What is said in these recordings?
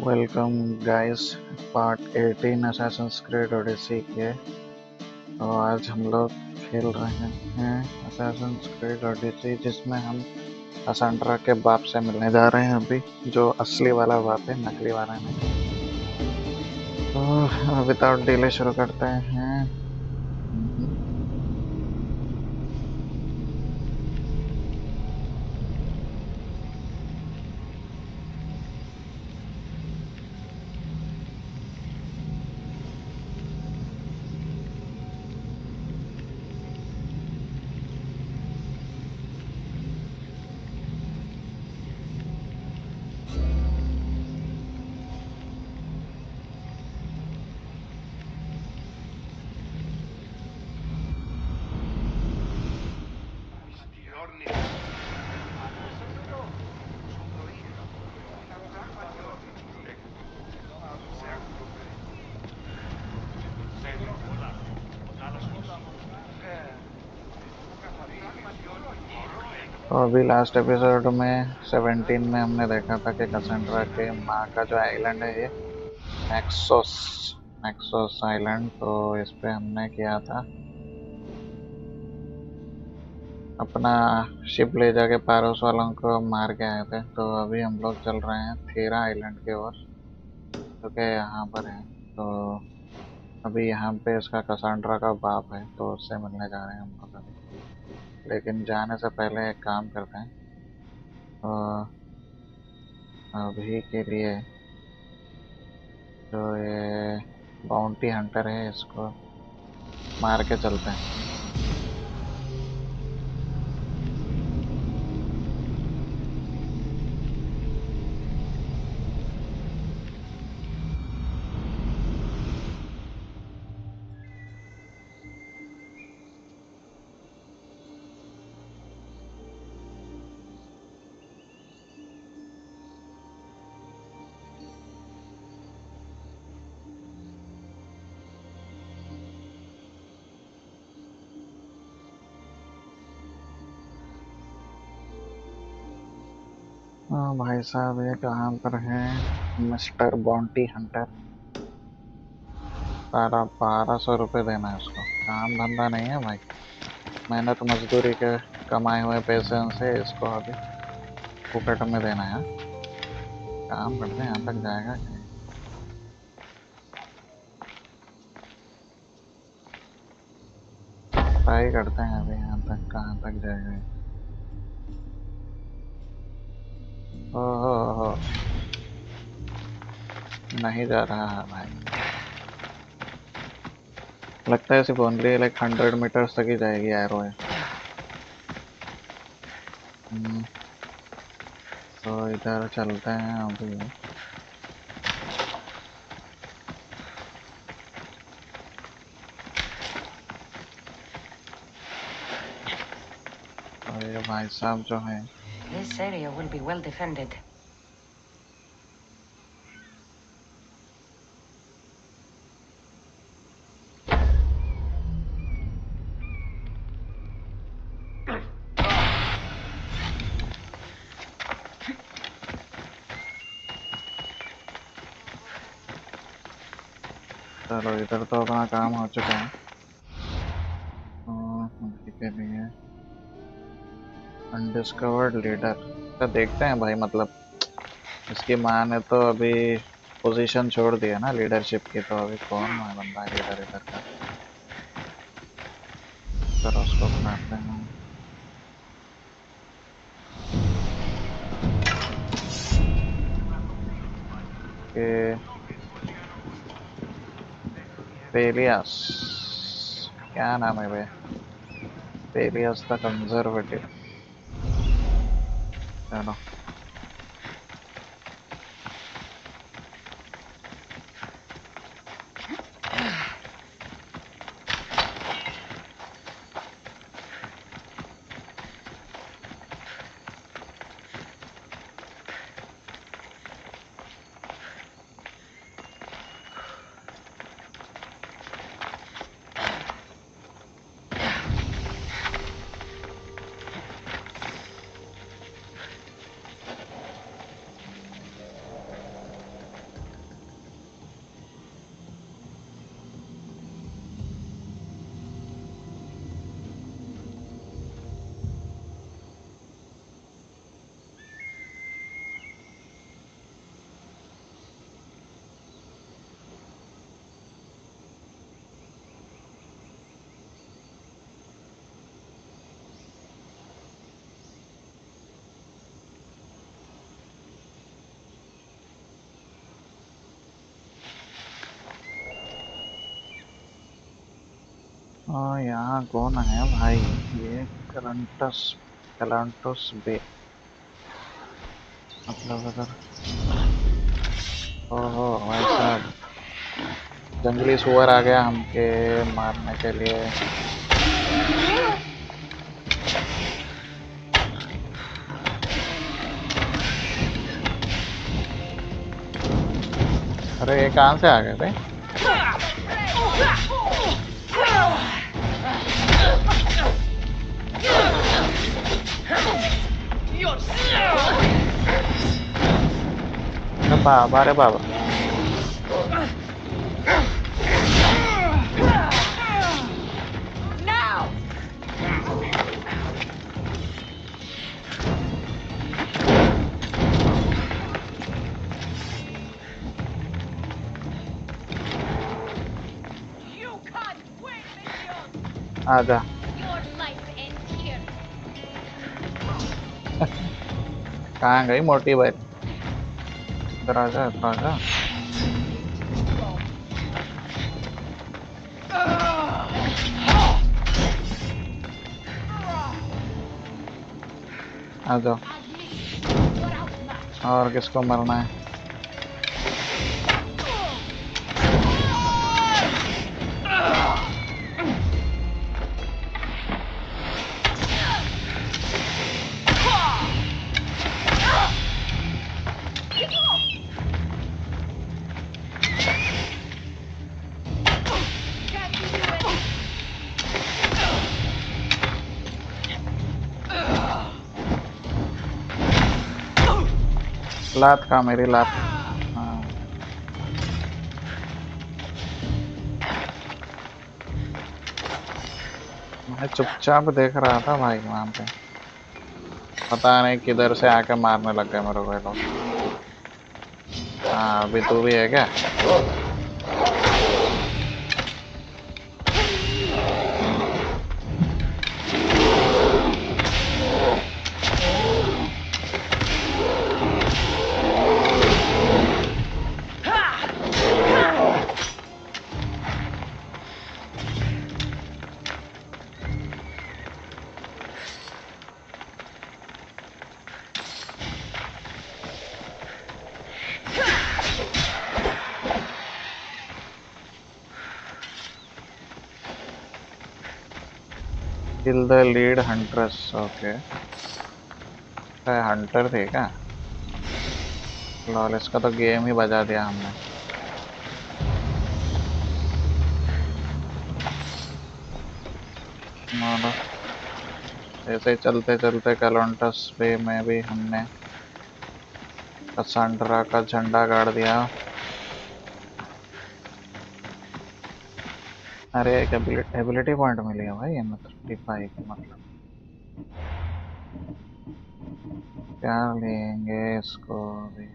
Welcome guys, part 18 Assassin's Creed Odyssey के। तो आज हम लोग खेल रहे हैं Assassin's Creed Odyssey, जिसमें हम कसांड्रा के बाप से मिलने जा रहे हैं अभी, जो असली वाला बाप है, नकली वाला नहीं। तो विदाउट डिले शुरू करते हैं। तो अभी लास्ट एपिसोड में 17 में हमने देखा था कि कसांड्रा के माँ का जो आइलैंड है, ये मैक्सोस मैक्सोस आइलैंड। तो इस पे हमने किया था अपना शिप ले जाके पारोस वालों को मार के आए थे। तो अभी हम लोग चल रहे हैं थेरा आइलैंड की ओर, जो कि यहाँ पर है। तो अभी यहाँ पे इसका कसांड्रा का बाप है, तो उससे मिलने जा रहे हैं हम लोग अभी। लेकिन जाने से पहले एक काम करते हैं। तो अभी के लिए जो ये बाउंटी हंटर है, इसको मार के चलते हैं। भाई साहब, ये कहाँ पर है मिस्टर बाउंटी हंटर? सारा 1200 रुपये देना है उसको। काम धंधा नहीं है भाई, मेहनत मजदूरी के कमाए हुए पैसे से इसको अभी फुकट में देना है। काम करते हैं, यहाँ तक जाएगा क्या? ट्राई करते हैं अभी, यहाँ तक कहाँ तक जाएगा ये। ओहो, नहीं जा रहा है भाई। लगता है सिर्फ ओनली लाइक 100 मीटर्स तक ही जाएगी एरो है। हम्म, तो इधर चलते हैं अभी। और ये भाई साहब जो है, This area will be well defended. चलो इधर तो अपना काम हो चुका है। अभी के लिए अनडिस्कवर्ड लीडर तो देखते हैं भाई। मतलब इसकी माँ ने तो अभी पोजीशन छोड़ दिया ना लीडरशिप की, तो अभी कौन है बंदा लीडर इधर का? चलो उसको बनाते हैं कि पेलियस। क्या नाम है बे? पेलियस द कंजर्वेटिव। चलो। यहाँ कौन है भाई? ये कलंटस, कलंटस बे, मतलब अगर, ओहो भाई साहब, जंगली सुअर आ गया हमके मारने के लिए। अरे ये कहाँ से आ गए थे? अरे बाबा, अरे बाबा। आजा। कहाँ गई मोटी भाई? इधर आजा, इधर आजा। आ जाओ। और किसको मरना है? लात का, मेरी लात। हाँ। मैं चुपचाप देख रहा था भाई वहां पे, पता नहीं किधर से आके मारने लग गए मेरे को ये लोग। हाँ, अभी तू भी है क्या? Kill the lead huntress, okay. Hunter थे क्या? लॉल, इसका तो गेम ही बजा दिया हमने। मानो ऐसे ही चलते चलते कैलोंटस पे में भी हमने कसांड्रा का झंडा गाड़ दिया। अरे एक एबिलिटी पॉइंट मिली है भाई, हमें 35, मतलब क्या लेंगे इसको भी?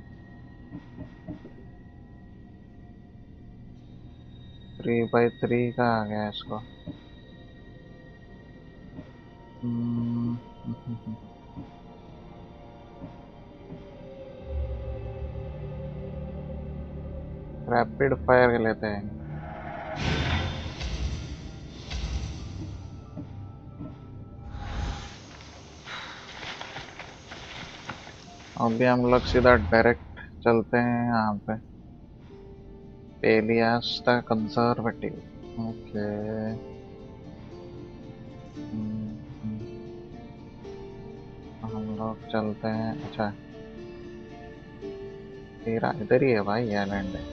3/3 का आ गया इसको। रैपिड फायर लेते हैं। अभी हम लोग सीधा डायरेक्ट चलते हैं यहाँ पे, पेलियास द कंजर्वेटिव। ओके। हम लोग चलते हैं। अच्छा, तेरा इधर ही है भाई, ये आइलैंड है।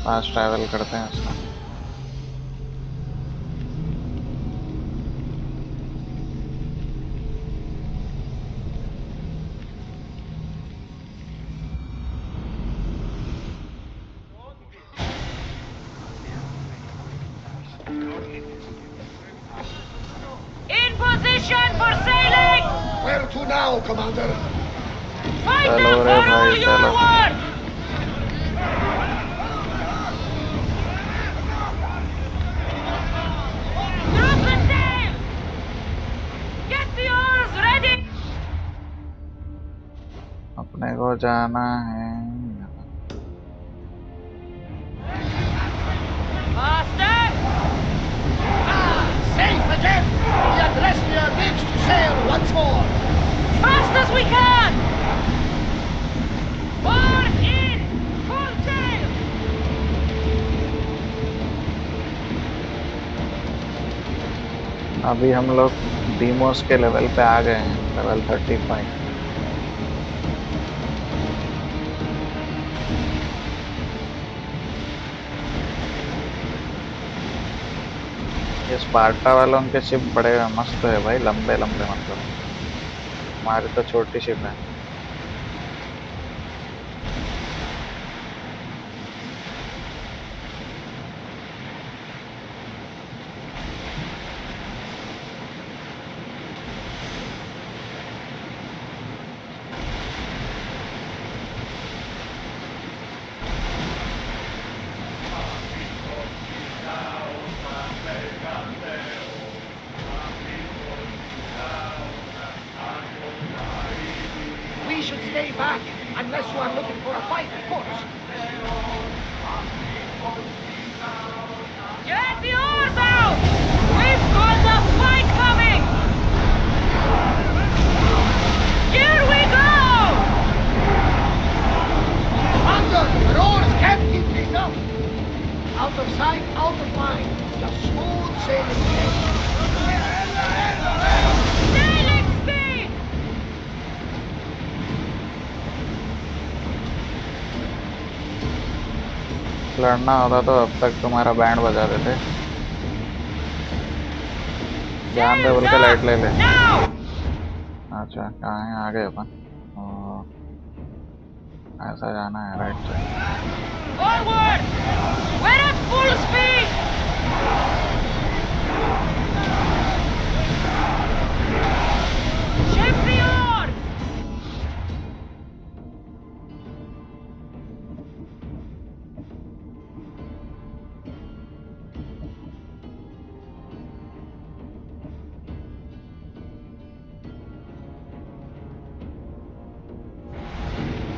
फास्ट ट्रैवल करते हैं इसका। In position for sailing! Where to now, Commander? Find चलो them रे follow भाई your चलो। word! Drop the sail! Get the oars ready! अपने को जाना है। Faster! Again, the Adrestia needs to sail once more. Fast as we can! Board in! Full sail! अभी हम लोग डीमोस के लेवल पे आ गए हैं, लेवल 35। ये स्पार्टा वालों के शिप बड़े मस्त है भाई, लंबे लंबे, मतलब हमारी तो छोटी शिप है। We should stay back, unless you are looking for a fight, of course. Get the oars out! We've got the fight coming! Here we go! Commander, the oars can't keep things up. Out of sight, out of mind. Just smooth sailing ahead. Sailing speed! लड़ना होता तो अब तक तुम्हारा band बजा देते। ध्यान दे बोल के लाइट ले ले। Now! अच्छा कहाँ है, आ गए अपन। ऐसा जाना है राइट से। Forward! We're at full speed! Ship the oars!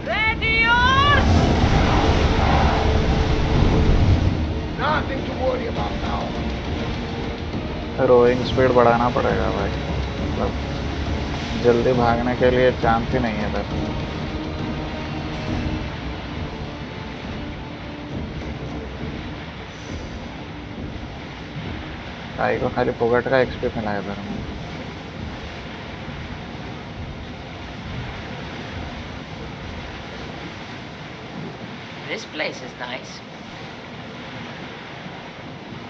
Ready oars! Nothing to worry about now. Rowing speed बढ़ाना पड़ेगा भाई, मतलब जल्दी भागने के लिए चांस ही नहीं है इधर। काई को खाली फोगट का एक्सपी मिला है इधर में। This place is nice.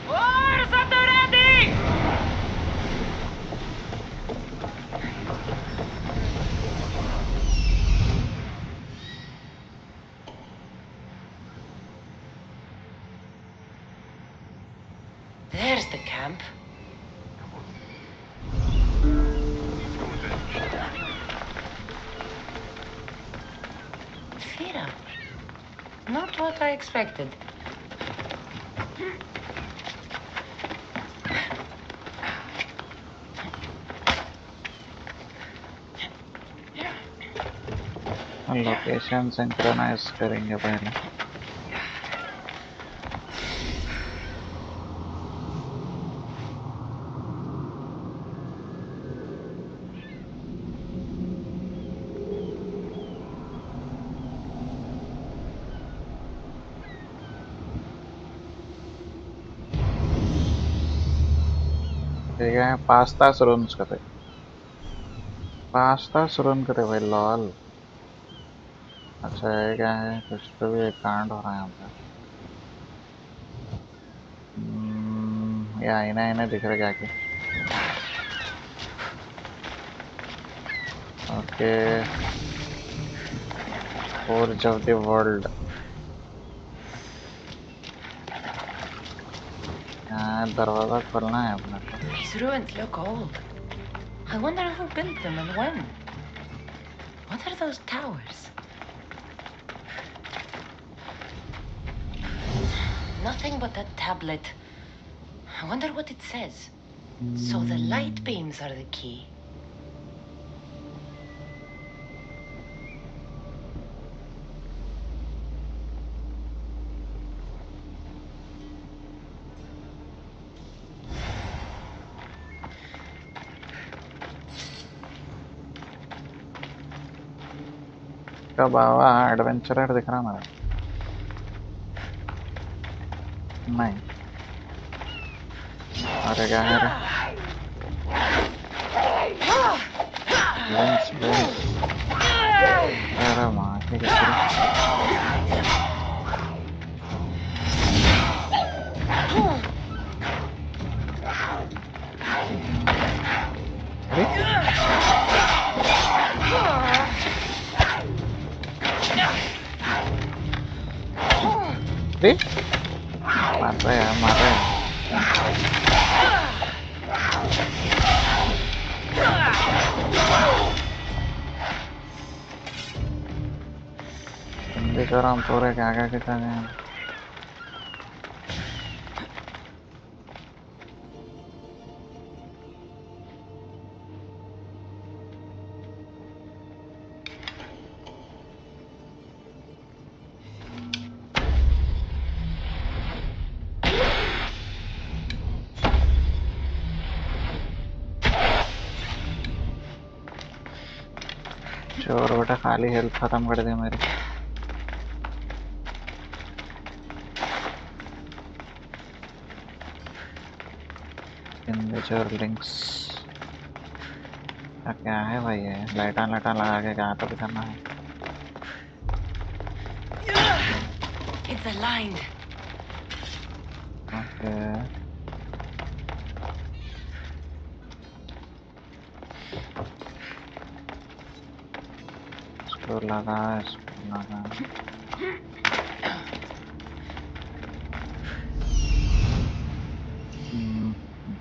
Oars at the ready! There's the camp. Fira. Not what I expected. Location synchronize करेंगे पहले। ठीक है, पास्ता सुरुन करते, पास्ता सुरुन करते भाई लॉल। अच्छा ये क्या है, कुछ तो भी एक कांड हो रहा है यहाँ पे। ये आईना आईना दिख रहा है क्या क्या। Okay, forge of the world. यहाँ दरवाजा खोलना है अपना। These ruins look old. I wonder who built them and when. What are those towers? Nothing but that tablet. I wonder what it says. So the light beams are the key. इसका बाबा adventurer दिख रहा मेरा। नहीं, अरे क्या है रे? Lens lens, अरे माँ की कसम। अरे अरे मार रहा है यार, मार रहा है। बेचारा हम पूरे क्या क्या किया गए। चोर बेटा खाली हेल्थ खत्म कर दी मेरी। सिग्नेचर लिंक्स क्या है भाई? ये लाइटा लाइटा लगा के क्या तो भी करना है। It's aligned. ओके, इसको लगा, इसको लगा।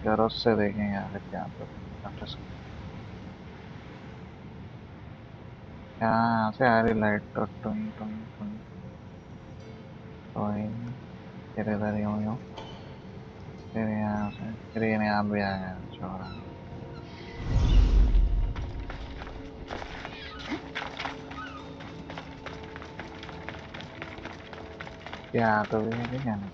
जरूर से देखेंगे आगे क्या तो यहाँ से आ रही लाइट तो टुन टुन टुन। कोई नहीं, फिर इधर ही हूँ, फिर यहाँ से फिर यहाँ भी आ गया छोरा। क्या तो भी है क्या नहीं?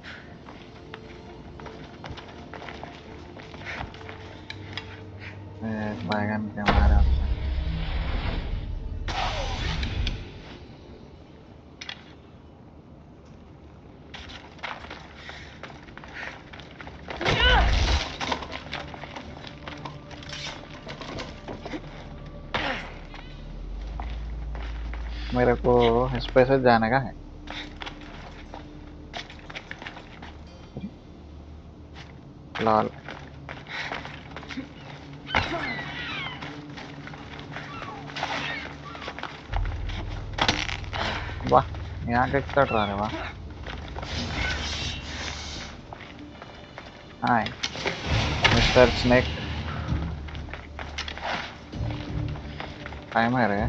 बैगन के मारे आपसे। मेरे को इस पे से जाने का है। लाल वाह, यहाँ के चढ़ रहा है। वाह, हाय मिस्टर स्नेक, टाइम है रे।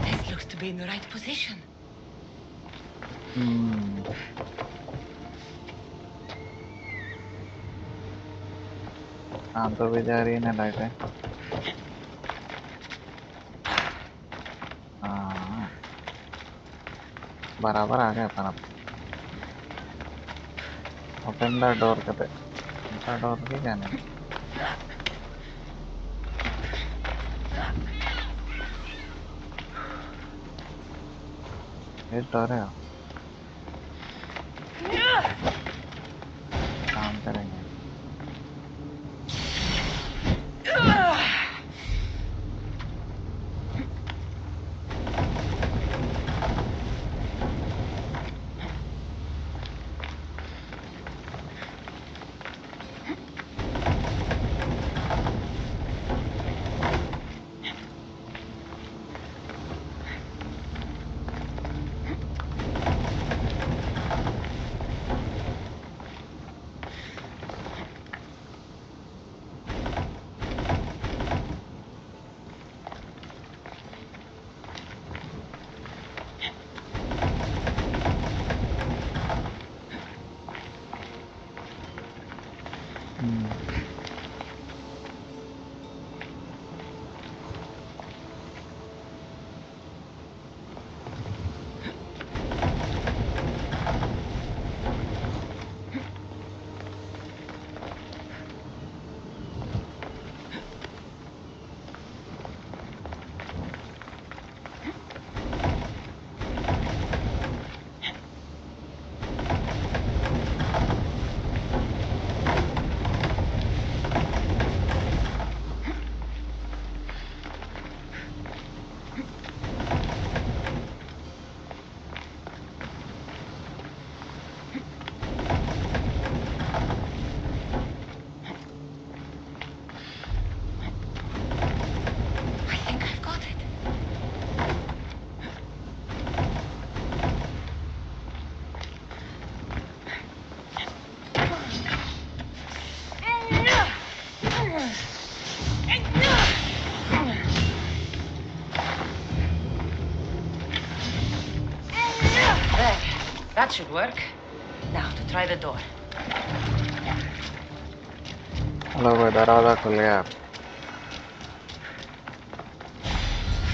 This looks to be in the right position. हाँ तो भी जा रही है ना लाइट है। हाँ बराबर आ गया अपन अब। ओपन द डोर कहते, डोर की क्या नहीं। ये डोर है, काम करेंगे। That should work. Now to try the door. Hello भाई दरवाजा खुल गया यार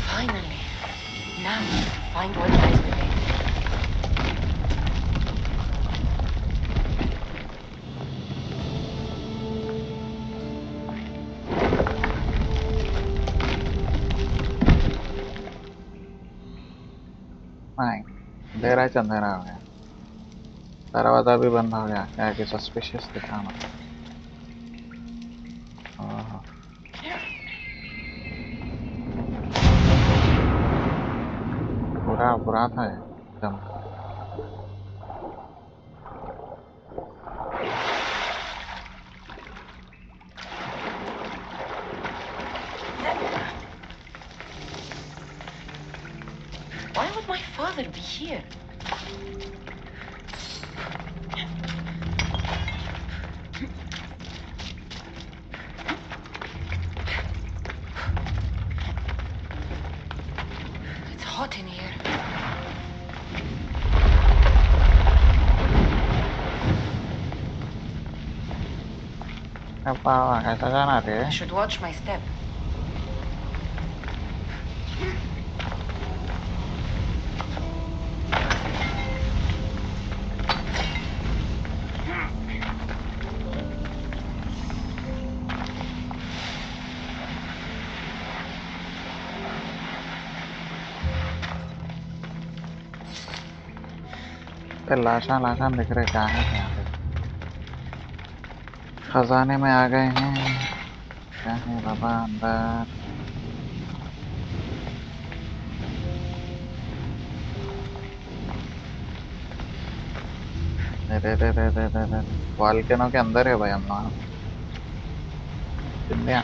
Finally. Now, find what lies within. नहीं अंधेरा ही अंधेरा हो गया दरवाजा भी बंद हो गया क्या कि सस्पिशियस दिखाना ओह पूरा बुरा था एकदम Why would my father be here? It's hot in here. apa कैसा जाना रे I should watch my step. तो लाशा लाशा दिख रहे क्या है यहाँ पे खजाने में आ गए हैं क्या है बाबा अंदर रे वॉल्केनो के अंदर है भाई हम लोग इंडिया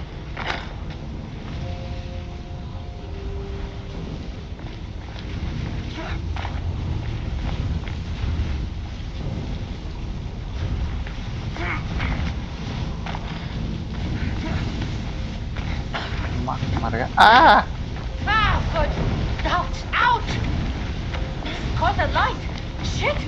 मर गया Ah, good. Out! This is called the light. Shit!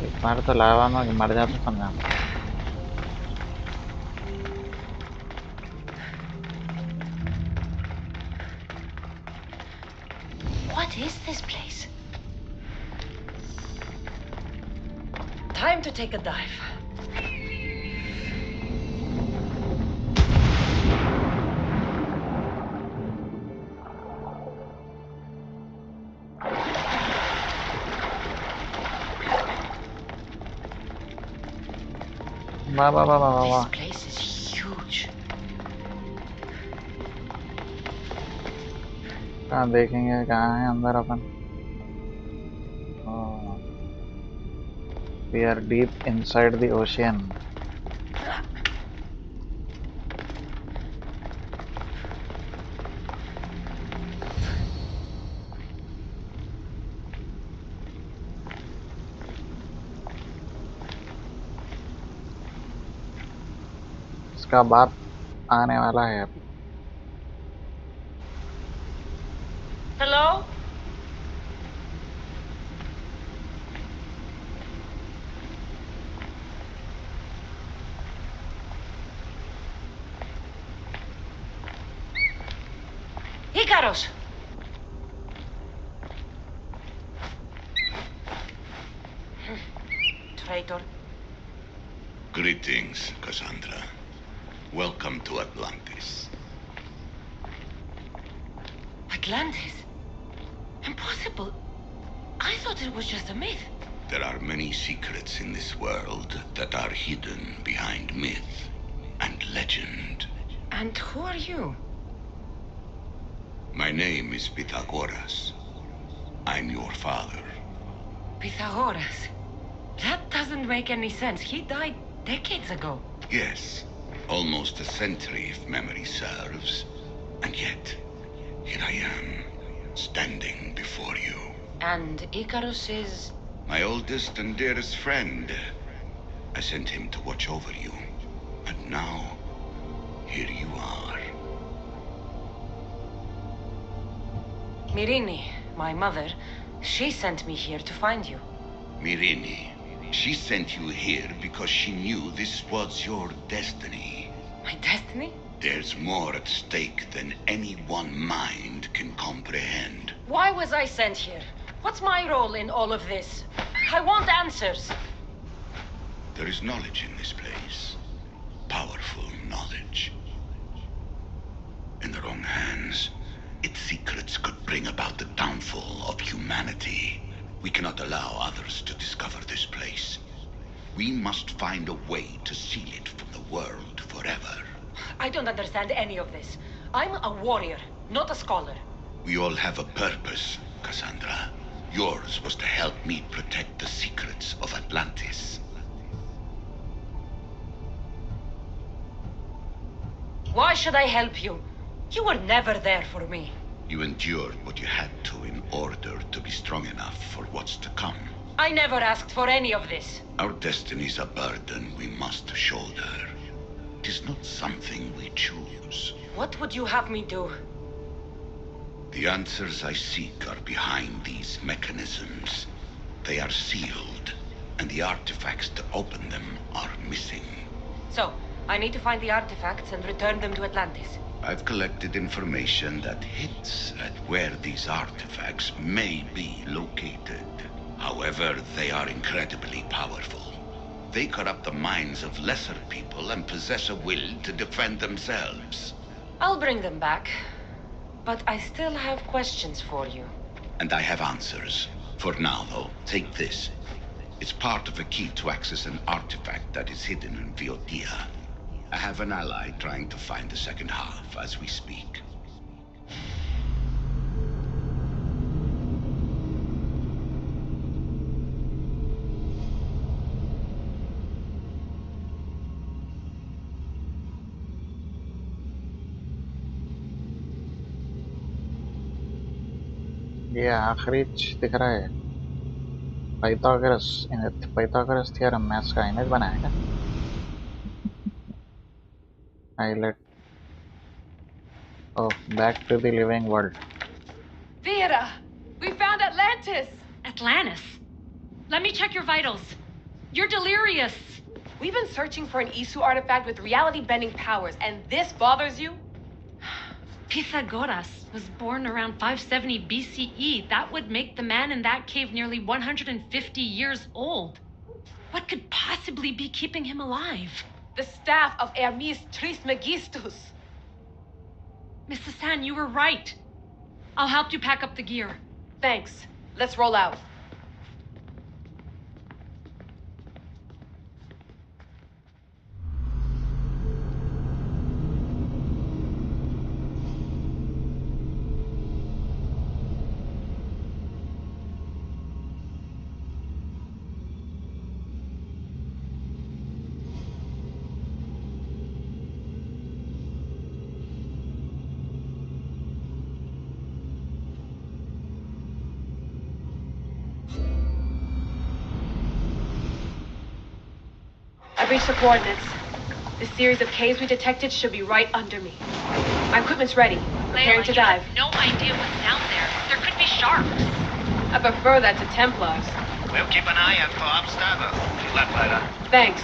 एक बार तो लावा में मर जाता समझा What is this place? Time to take a dive. वाह This place is huge. कहाँ देखेंगे कहाँ है अंदर अपन We are deep inside the ocean. इसका बाप आने वाला है अभी Hello? Ikaros! Traitor. Greetings, Kassandra. Welcome to Atlantis. Atlantis? Impossible. I thought it was just a myth. There are many secrets in this world that are hidden behind myth and legend. And who are you? My name is Pythagoras. I'm your father. Pythagoras. That doesn't make any sense. He died decades ago. Yes, almost a century if memory serves. And yet, here I am, standing before you. And Icarus is... My oldest and dearest friend. I sent him to watch over you. And now, here you are. Mirini, my mother, she sent me here to find you. Mirini. She sent you here because she knew this was your destiny. My destiny? There's more at stake than any one mind can comprehend. Why was I sent here? What's my role in all of this? I want answers. There is knowledge in this place. Powerful knowledge. In the wrong hands, its secrets could bring about the downfall of humanity. We cannot allow others to discover this place. We must find a way to seal it from the world forever. I don't understand any of this. I'm a warrior, not a scholar. We all have a purpose, Kassandra. Yours was to help me protect the secrets of Atlantis. Why should I help you? You were never there for me. You endured what you had to in order to be strong enough for what's to come. I never asked for any of this. Our destiny's a burden we must shoulder. It is not something we choose. What would you have me do? The answers I seek are behind these mechanisms. They are sealed, and the artifacts to open them are missing. So, I need to find the artifacts and return them to Atlantis. I've collected information that hints at where these artifacts may be located. However, they are incredibly powerful. They corrupt the minds of lesser people and possess a will to defend themselves. I'll bring them back. But I still have questions for you. And I have answers. For now, though, take this. It's part of a key to access an artifact that is hidden in Viotia. I have an ally trying to find the second half as we speak. ये आखिरी दिख रहा है Pythagoras theorem maths का image बनाया क्या highlight oh back to the living world Vera, we found Atlantis. Atlantis? Let me check your vitals. You're delirious. We've been searching for an Isu artifact with reality-bending powers, and this bothers you? Pythagoras was born around 570 BCE. That would make the man in that cave nearly 150 years old. What could possibly be keeping him alive? The staff of Hermes Trismegistus. Mrs. San, you were right. I'll help you pack up the gear. Thanks. Let's roll out. I've reached the coordinates. The series of caves we detected should be right under me. My equipment's ready. Preparing to dive. No idea what's down there. There could be sharks. I prefer that to Templars. We'll keep an eye out for obstacles. See you later. Thanks.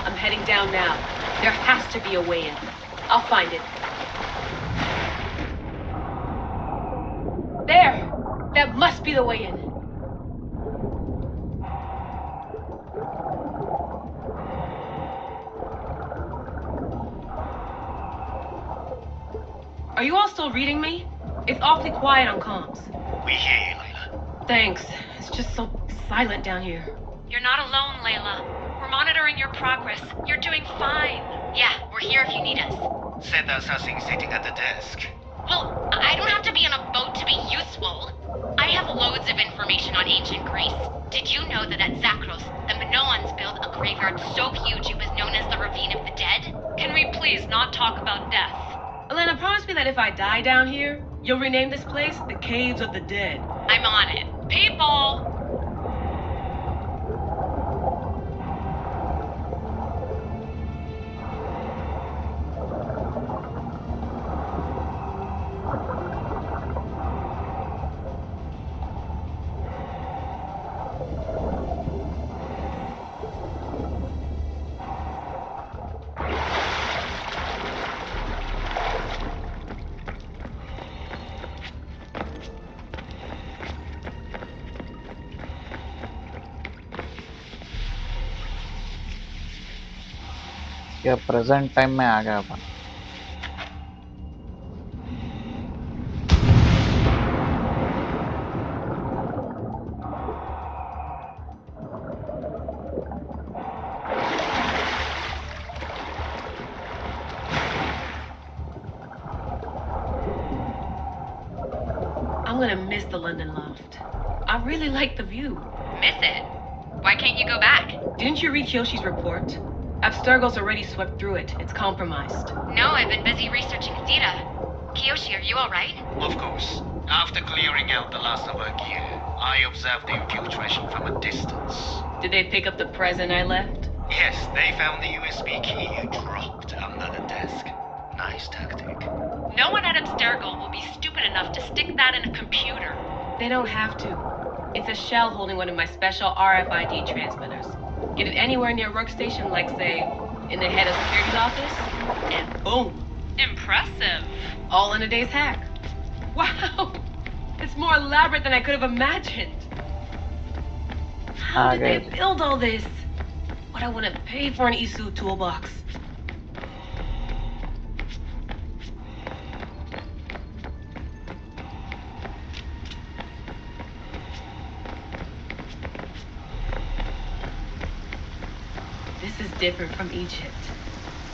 I'm heading down now. There has to be a way in. I'll find it. There! That must be the way in. Are you all still reading me? It's awfully quiet on comms. We hear you, Layla. Thanks. It's just so silent down here. You're not alone, Layla. We're monitoring your progress. You're doing fine. Yeah, we're here if you need us. Send us something sitting at the desk. Well, I don't have to be on a boat to be useful. I have loads of information on ancient Greece. Did you know that at Zakros, the Minoans built a graveyard so huge it was known as the Ravine of the Dead? Can we please not talk about death? Elena, promise me that if I die down here, you'll rename this place the Caves of the Dead. I'm on it. People! या present time में आ गया अपन। I'm gonna miss the London loft. I really like the view. Miss it? Why can't you go back? Didn't you read Kyoshi's report? Abstergo's already swept through it. It's compromised. No, I've been busy researching Zeta. Kiyoshi, are you alright? Of course. After clearing out the last of our gear, I observed the infiltration from a distance. Did they pick up the present I left? Yes, they found the USB key dropped under the desk. Nice tactic. No one at Abstergo will be stupid enough to stick that in a computer. They don't have to. It's a shell holding one of my special RFID transmitters. Get it anywhere near a workstation, like, say, in the head of security's office, and boom. Impressive. All in a day's hack. Wow! It's more elaborate than I could have imagined. How did they build all this? What I wouldn't pay for an Isu toolbox. This is different from Egypt.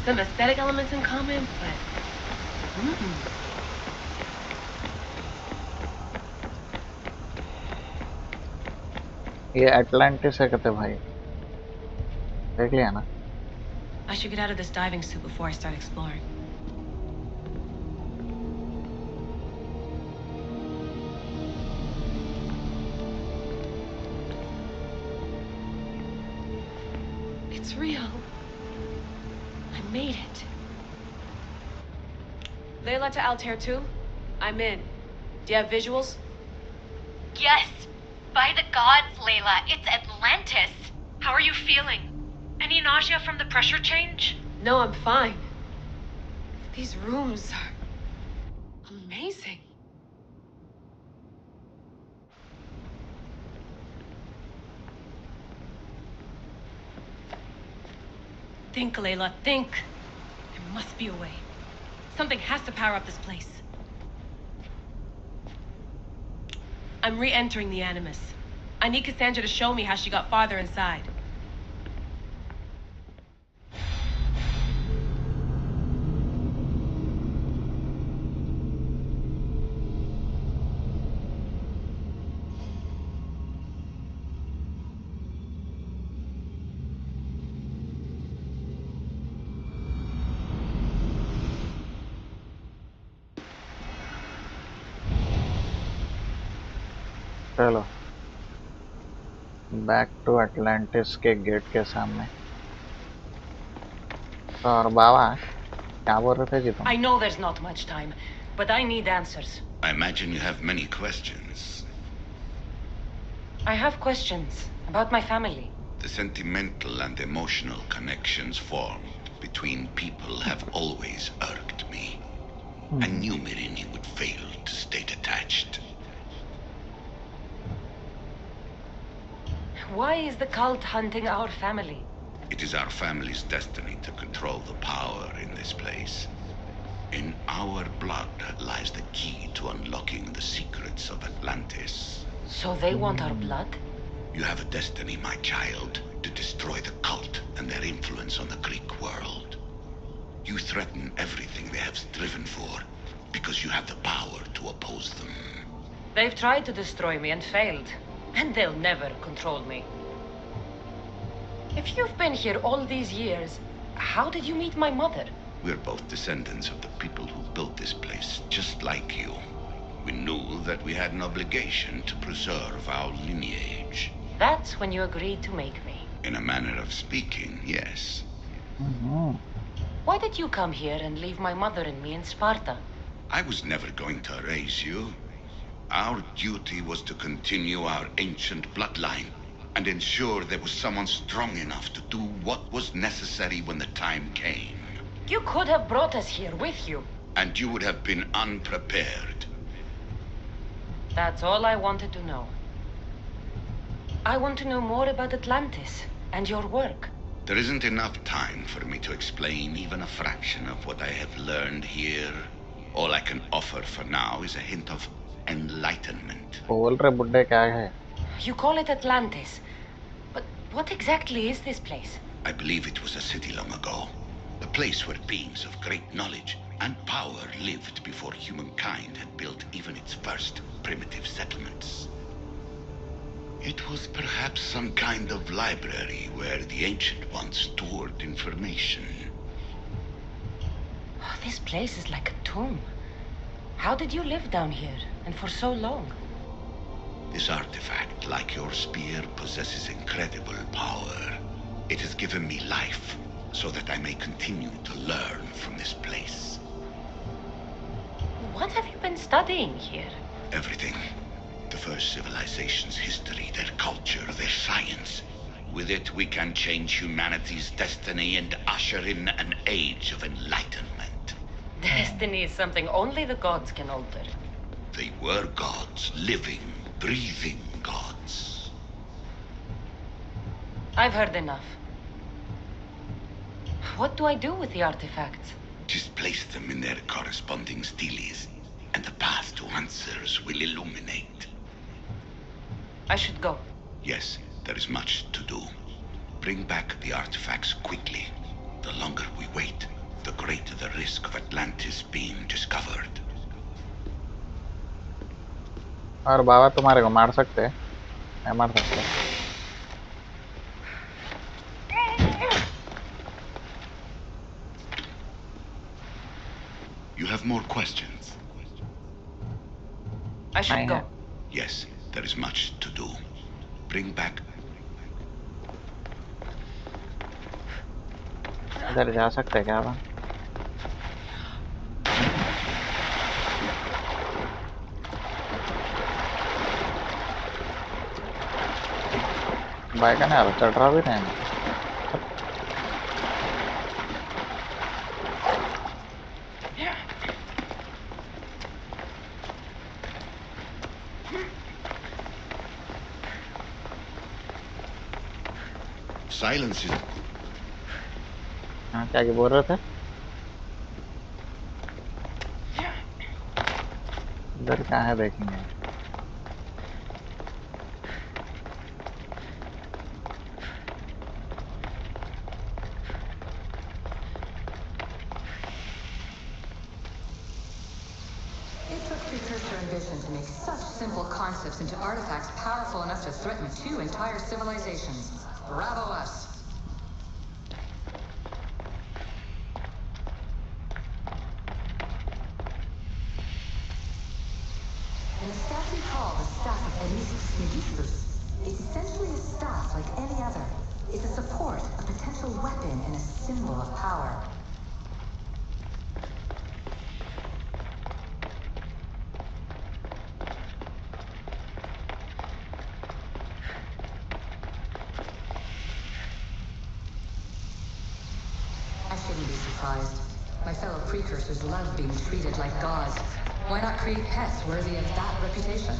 Some aesthetic elements in common, but... ये Atlantis है कहते भाई, देख लिया ना? I should get out of this diving suit before I start exploring. It's real. I made it. Layla to Altair 2? I'm in. Do you have visuals? Yes. By the gods, Layla, it's Atlantis. How are you feeling? Any nausea from the pressure change? No, I'm fine. These rooms are amazing. Think, Layla, think. There must be a way. Something has to power up this place. I'm re-entering the Animus. I need Kassandra to show me how she got farther inside. चलो back to Atlantis के gate के सामने। और बाबा क्या बोल रहे थे जी तुम? I know there's not much time, but I need answers. I imagine you have many questions. I have questions about my family. The sentimental and emotional connections formed between people have always irked me. I knew Mirini would fail to stay detached. Why is the cult hunting our family? It is our family's destiny to control the power in this place. In our blood lies the key to unlocking the secrets of Atlantis. So they want our blood? You have a destiny, my child, to destroy the cult and their influence on the Greek world. You threaten everything they have striven for because you have the power to oppose them. They've tried to destroy me and failed. And they'll never control me. If you've been here all these years, how did you meet my mother? We're both descendants of the people who built this place, just like you. We knew that we had an obligation to preserve our lineage. That's when you agreed to make me. In a manner of speaking, yes. Why did you come here and leave my mother and me in Sparta? I was never going to erase you. Our duty was to continue our ancient bloodline and ensure there was someone strong enough to do what was necessary when the time came. You could have brought us here with you. And you would have been unprepared. That's all I wanted to know. I want to know more about Atlantis and your work. There isn't enough time for me to explain even a fraction of what I have learned here. All I can offer for now is a hint of enlightenment. बोल रहे बुड्ढे क्या है? You call it Atlantis. But what exactly is this place? I believe it was a city long ago. A place where beings of great knowledge and power lived before humankind had built even its first primitive settlements. It was perhaps some kind of library where the ancient ones stored information. Oh, this place is like a tomb. How did you live down here, and for so long? This artifact, like your spear, possesses incredible power. It has given me life, so that I may continue to learn from this place. What have you been studying here? Everything. The first civilization's history, their culture, their science. With it, we can change humanity's destiny and usher in an age of enlightenment. Destiny is something only the gods can alter. They were gods, living, breathing gods. I've heard enough. What do I do with the artifacts? Just place them in their corresponding steles, and the path to answers will illuminate. I should go. Yes, there is much to do. Bring back the artifacts quickly. The longer we wait, the greater the risk of Atlantis being discovered. और बाबा तुम्हारे को मार सकते हैं? मैं मार सकते हैं? You have more questions? I should go. Yes, there is much to do. Bring back... इधर जा सकते हैं क्या? बाइक है ना, चढ़ रहा भी नहीं. Silence is... हाँ, क्या बोल रहे थे? इधर कहाँ है देखेंगे. It took precursor ambition to make such simple concepts into artifacts powerful enough to threaten 2 entire civilizations. Bravo us! In a staff we call the Staff of Alexios, it's essentially a staff like any other. It's a support, a potential weapon, and a symbol of power. I shouldn't be surprised. My fellow precursors love being treated like gods. Why not create pets worthy of that reputation?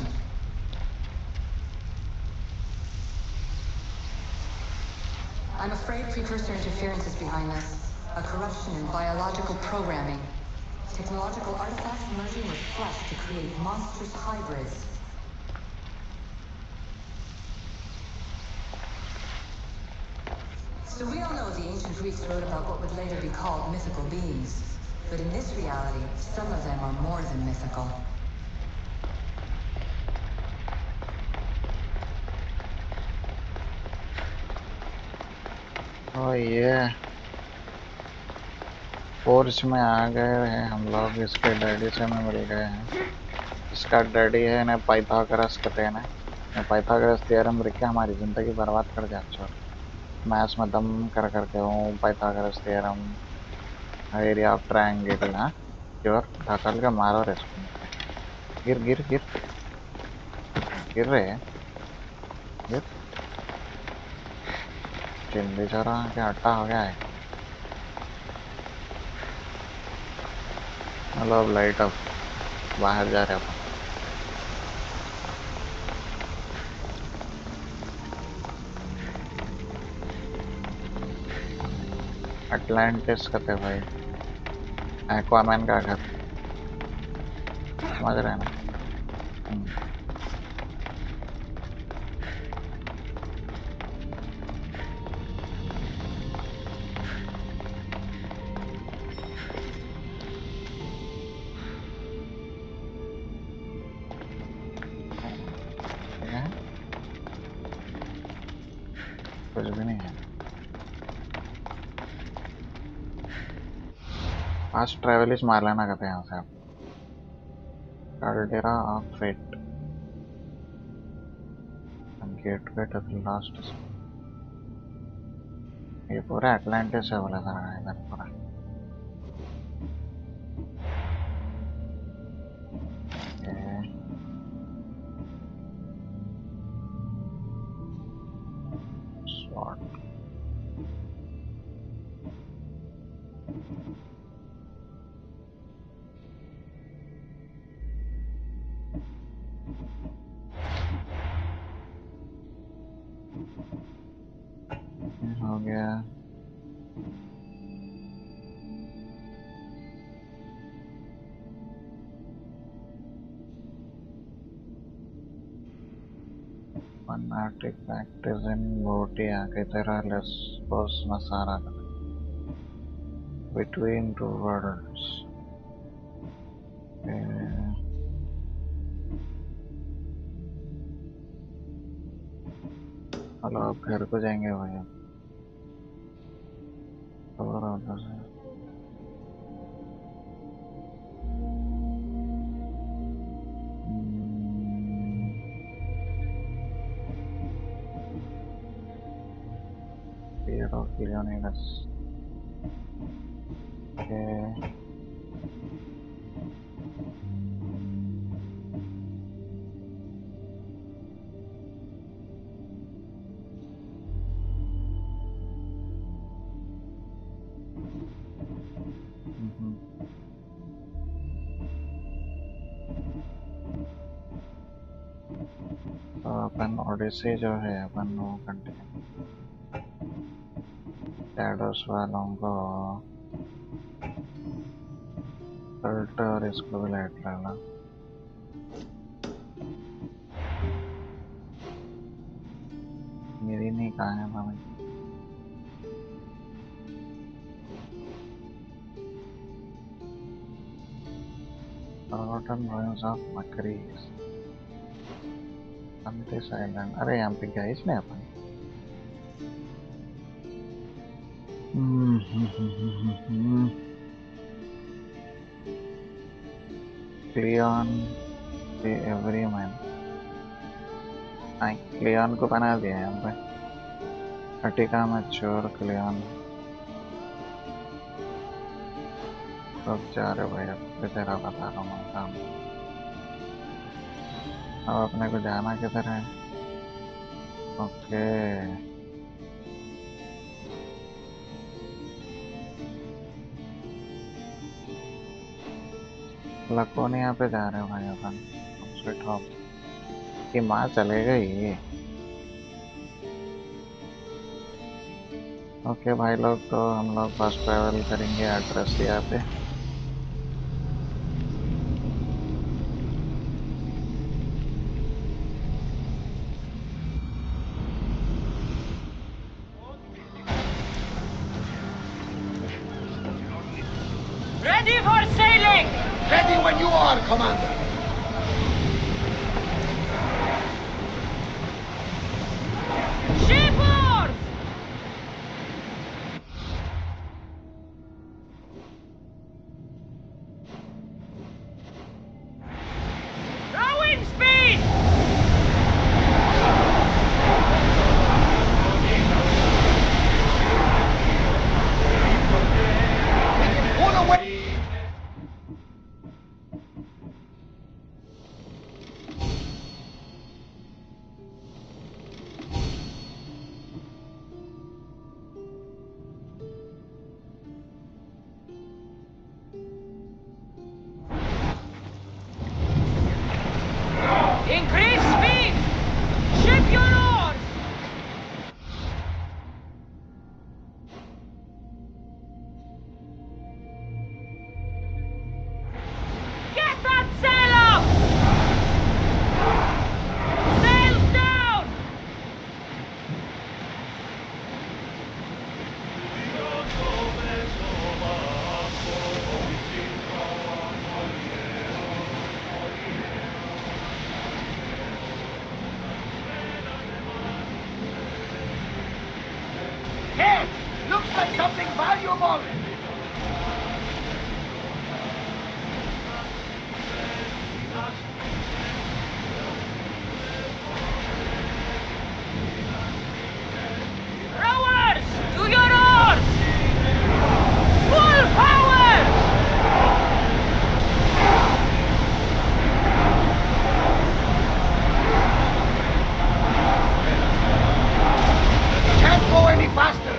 I'm afraid precursor interference is behind this. A corruption in biological programming. Technological artifacts merging with flesh to create monstrous hybrids. So we all know the ancient Greeks wrote about what would later be called mythical beings. But in this reality, some of them are more than mythical. Oh yeah. Force में आ गए हैं हम लोग. इसके daddy से में मिल गए हैं. इसका डैडी है ना पाइथागोरस कहते हैं ना. पाइथागोरस थ्योरम लिख के हमारी ज़िंदगी बर्बाद कर दिया. छोड़ मैथ्स में दम कर करके हूँ. Pythagoras theorem, area of triangle. हाँ जोर धकल के मारो रे. गिर गिर गिर गिर रहे हैं. गिर चिंदी छोरा क्या अट्टा हो गया है. मतलब लाइट ऑफ बाहर जा रहे अपन. अटलांटिस का थे भाई, एक्वामैन का घर, समझ रहे हैं ना? कुछ भी नहीं है। फास्ट ट्रैवल इस मार लेना कहते हैं यहाँ से आप। Caldera of Fate, gateway to the lost। ये पूरा अटलांटिस है बोला था इधर पूरा। हो गया। One artifact is in Botia, Ketera, Lesbos, Masara, between two worlds। Hello, अब घर को जाएंगे भाई। और उधर से fear of Leonidas। Okay। तो अपन ओडिसी जो है अपन वो कंटिन्यू शैडोस वालों को फिल्टर इसको भी लाइट लेना। मेरी नहीं कहा है भाई। Forgotten ruins of Macris, Antis Island। अरे यहाँ पे क्या इसने अपन क्लियन the everyman। क्लियन को बना दिया है यहाँ पे। अटिका मैच्योर क्लियन अब जा रहे भाई। अब तेरा बता रहा हूँ काम। अब अपने को जाना किधर है? ओके, लकोनिया पे जा रहे हो भाई अपन। स्वीट होम की माँ चले गई। ओके भाई लोग, तो हम लोग फास्ट ट्रैवल करेंगे एड्रेस दिया पे। Ready for sailing! Ready when you are, Commander. Shipboard! Rowing speed! Pull away! valuable! Rowers! To your oars! Full power! Can't go any faster!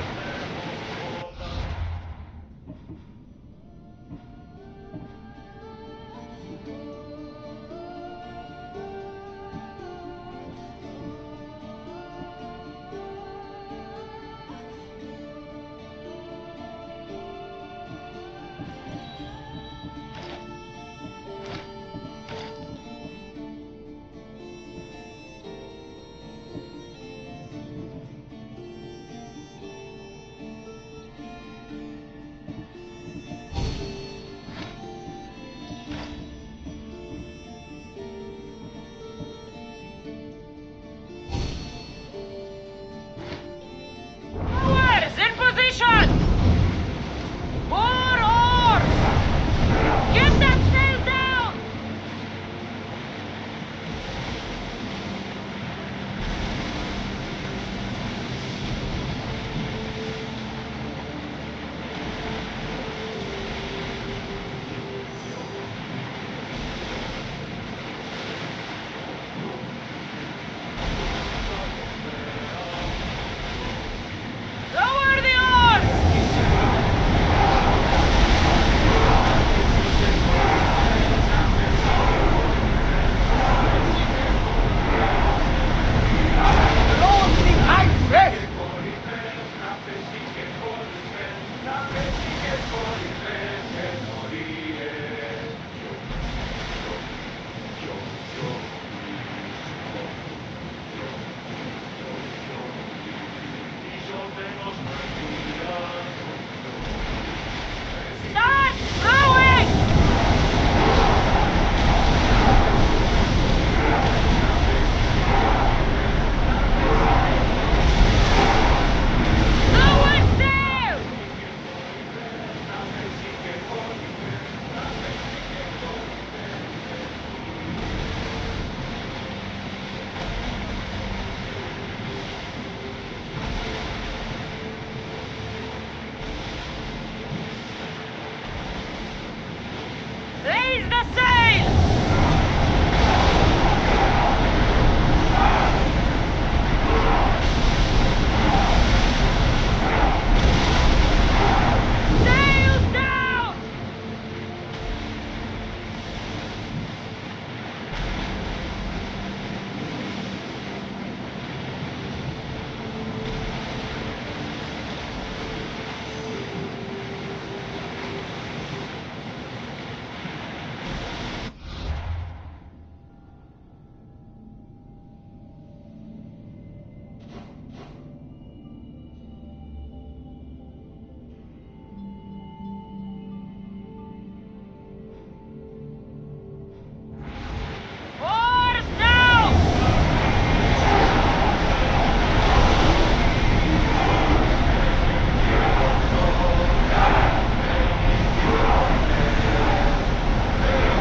Rowers in position! More oars! Get that sail down! Lower the oars! Closing high breath! Start rowing! Lower sail! Raise the sail! Sails down! Oars now!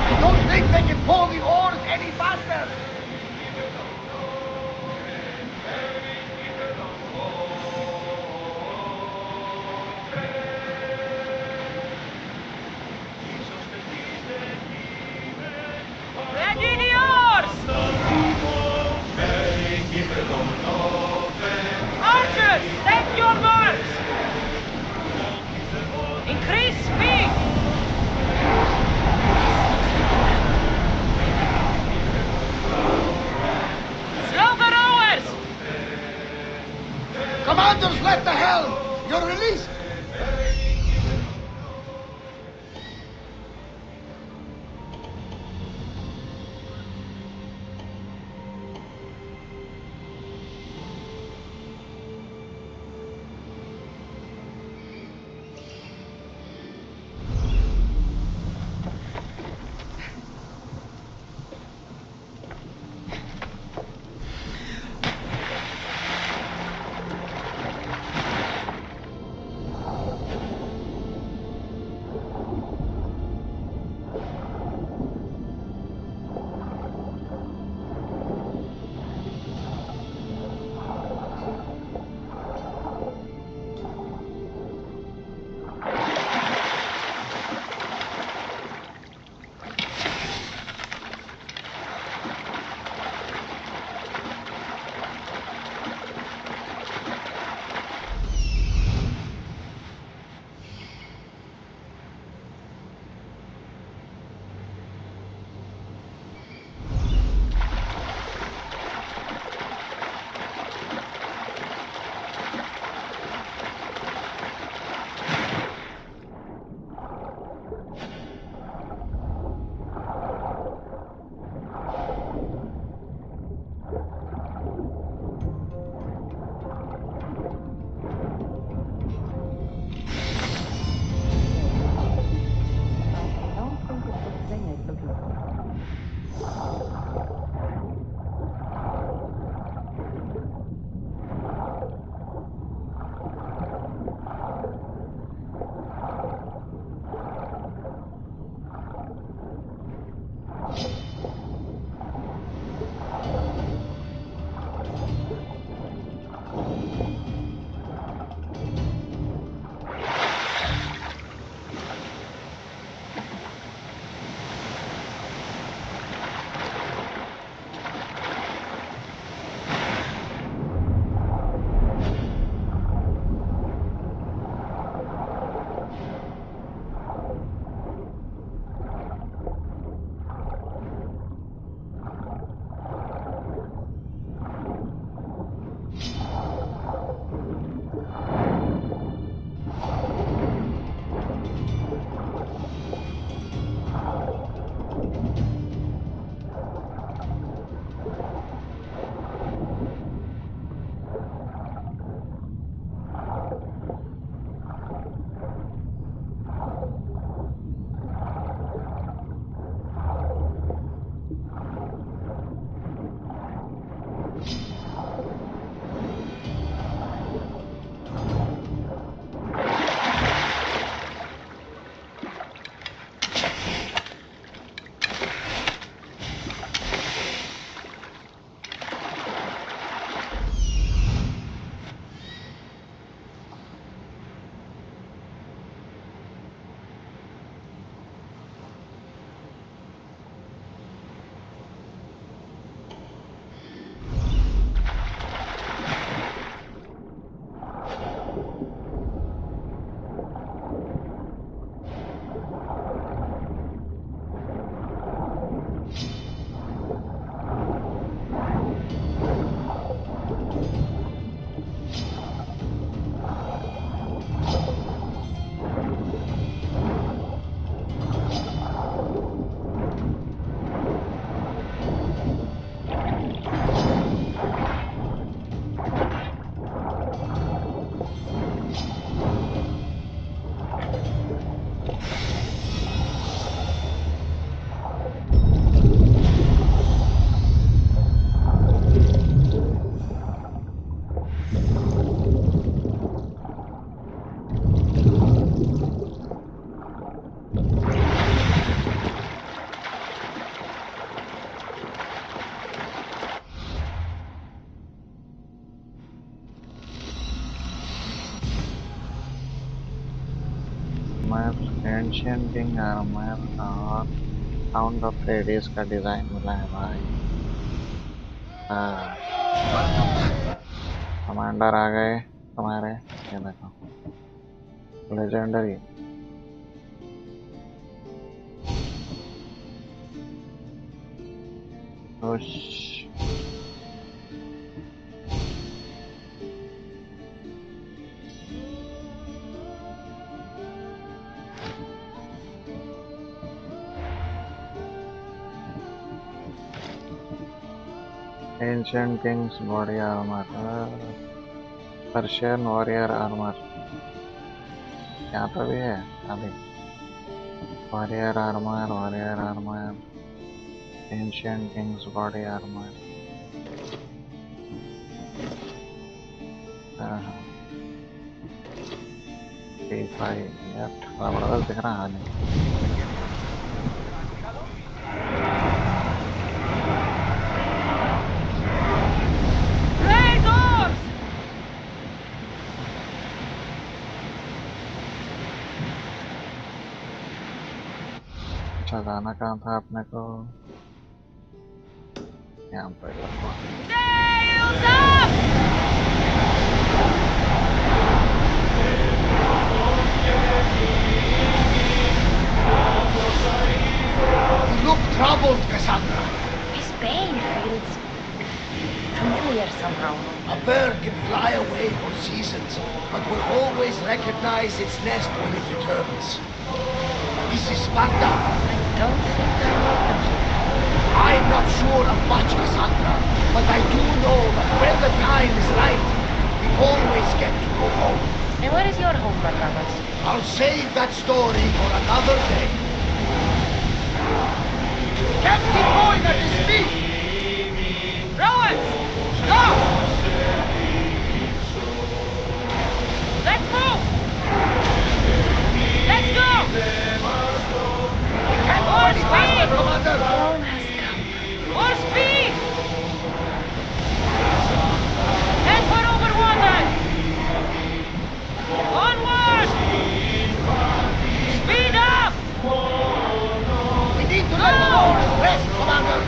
I don't think they can pull the oars any faster! Ready the oars! Archers, take your marks! Increase speed! Ancient king armour और sound of radius का design मिला है भाई। Commander आ गए तुम्हारे, ये देखो legendary. Ancient Kings body armour, Persian warrior armour यहाँ पर भी है अभी। Warrior armour, ancient Kings body armour. यार थोड़ा बड़ा दिख रहा है। अच्छा जाना कहाँ था अपने को, यहाँ पर You look troubled, Kassandra. This pain feels familiar somehow. A bird can fly away for seasons, but will always recognize its nest when it returns. This is Sparta. I don't think I'm welcome here. I'm not sure of much, Kassandra, but I do know that when the time is right, we always get to go home. And where is your home, Barnabas? I'll save that story for another day. Captain going at his feet! Rowers! Stop! Let's move! Let's go! More speed! Commander! Dawn has come. More speed! Head for over water! Onward! Speed up! We need to let the horse rest, Commander!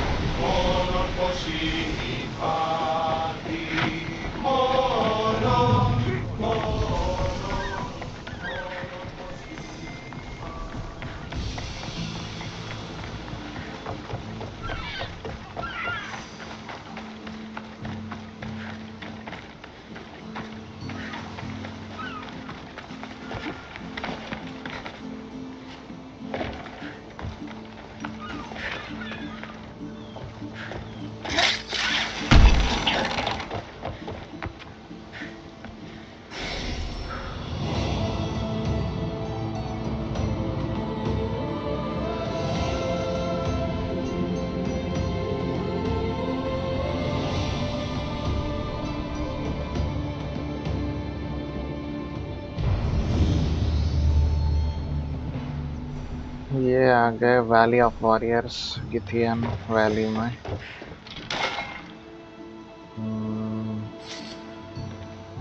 ये आ गए valley of warriors, गिथियन valley में।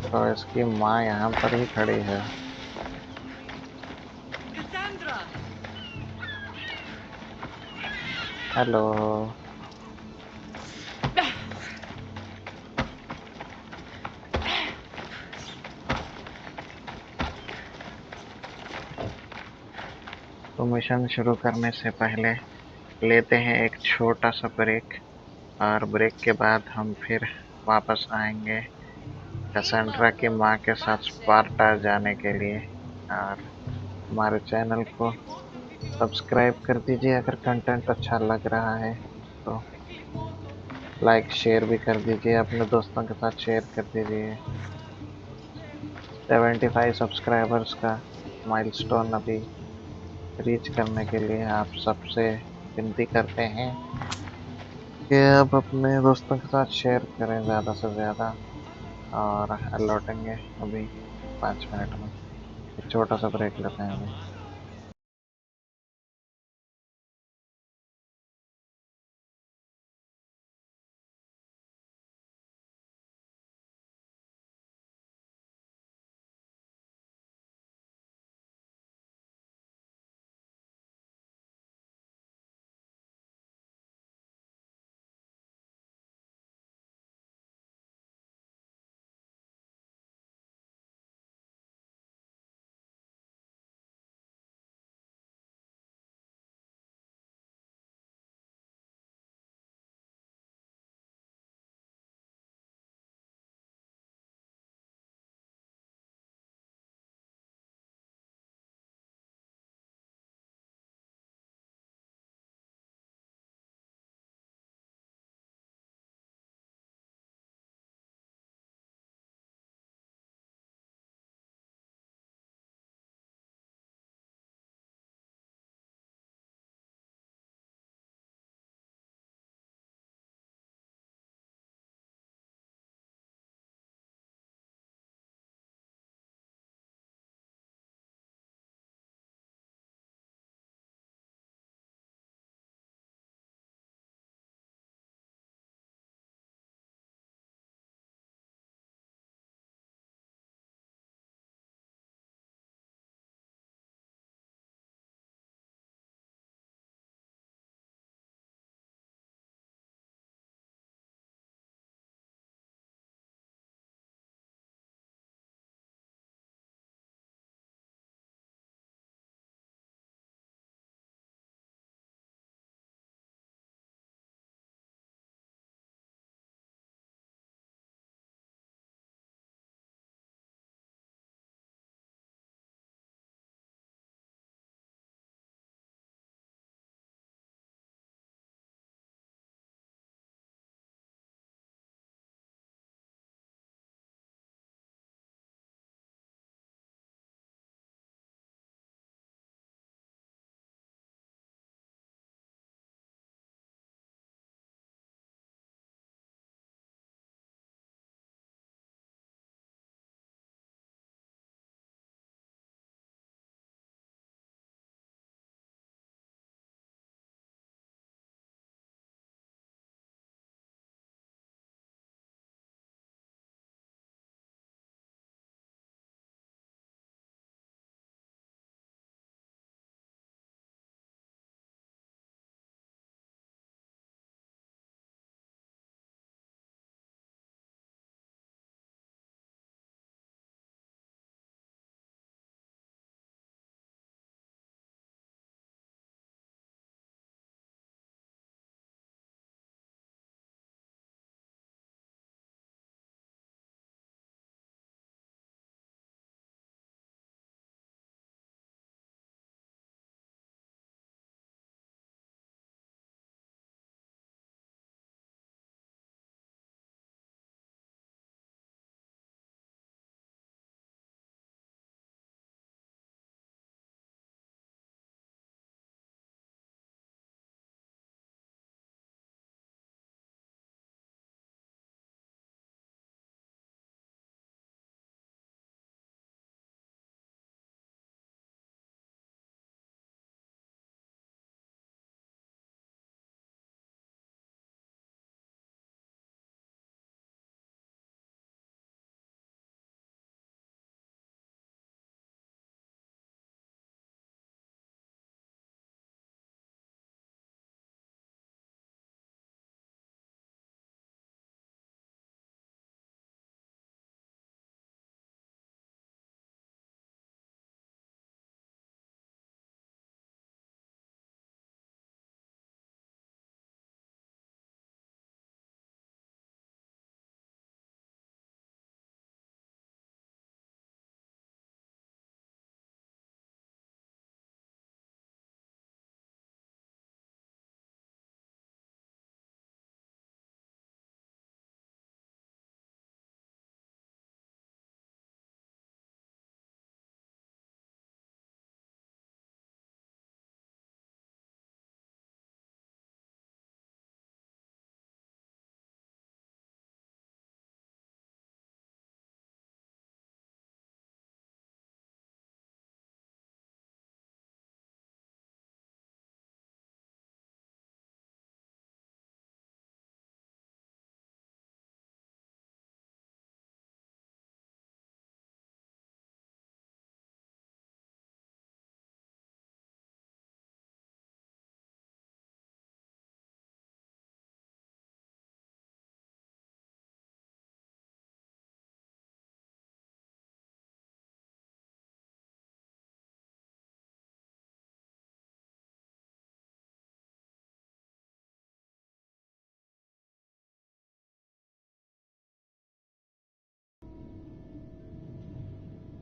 तो इसकी माँ यहाँ पर ही खड़ी है। Cassandra! हेलो। तो मिशन शुरू करने से पहले लेते हैं एक छोटा सा ब्रेक, और ब्रेक के बाद हम फिर वापस आएंगे कैसेंड्रा की माँ के साथ स्पार्टा जाने के लिए। और हमारे चैनल को सब्सक्राइब कर दीजिए अगर कंटेंट अच्छा लग रहा है तो। लाइक शेयर भी कर दीजिए, अपने दोस्तों के साथ शेयर कर दीजिए। 75 सब्सक्राइबर्स का माइलस्टोन अभी रीच करने के लिए आप सबसे विनती करते हैं कि आप अपने दोस्तों के साथ शेयर करें ज़्यादा से ज़्यादा। और लौटेंगे अभी 5 मिनट में। एक छोटा सा ब्रेक लेते हैं अभी।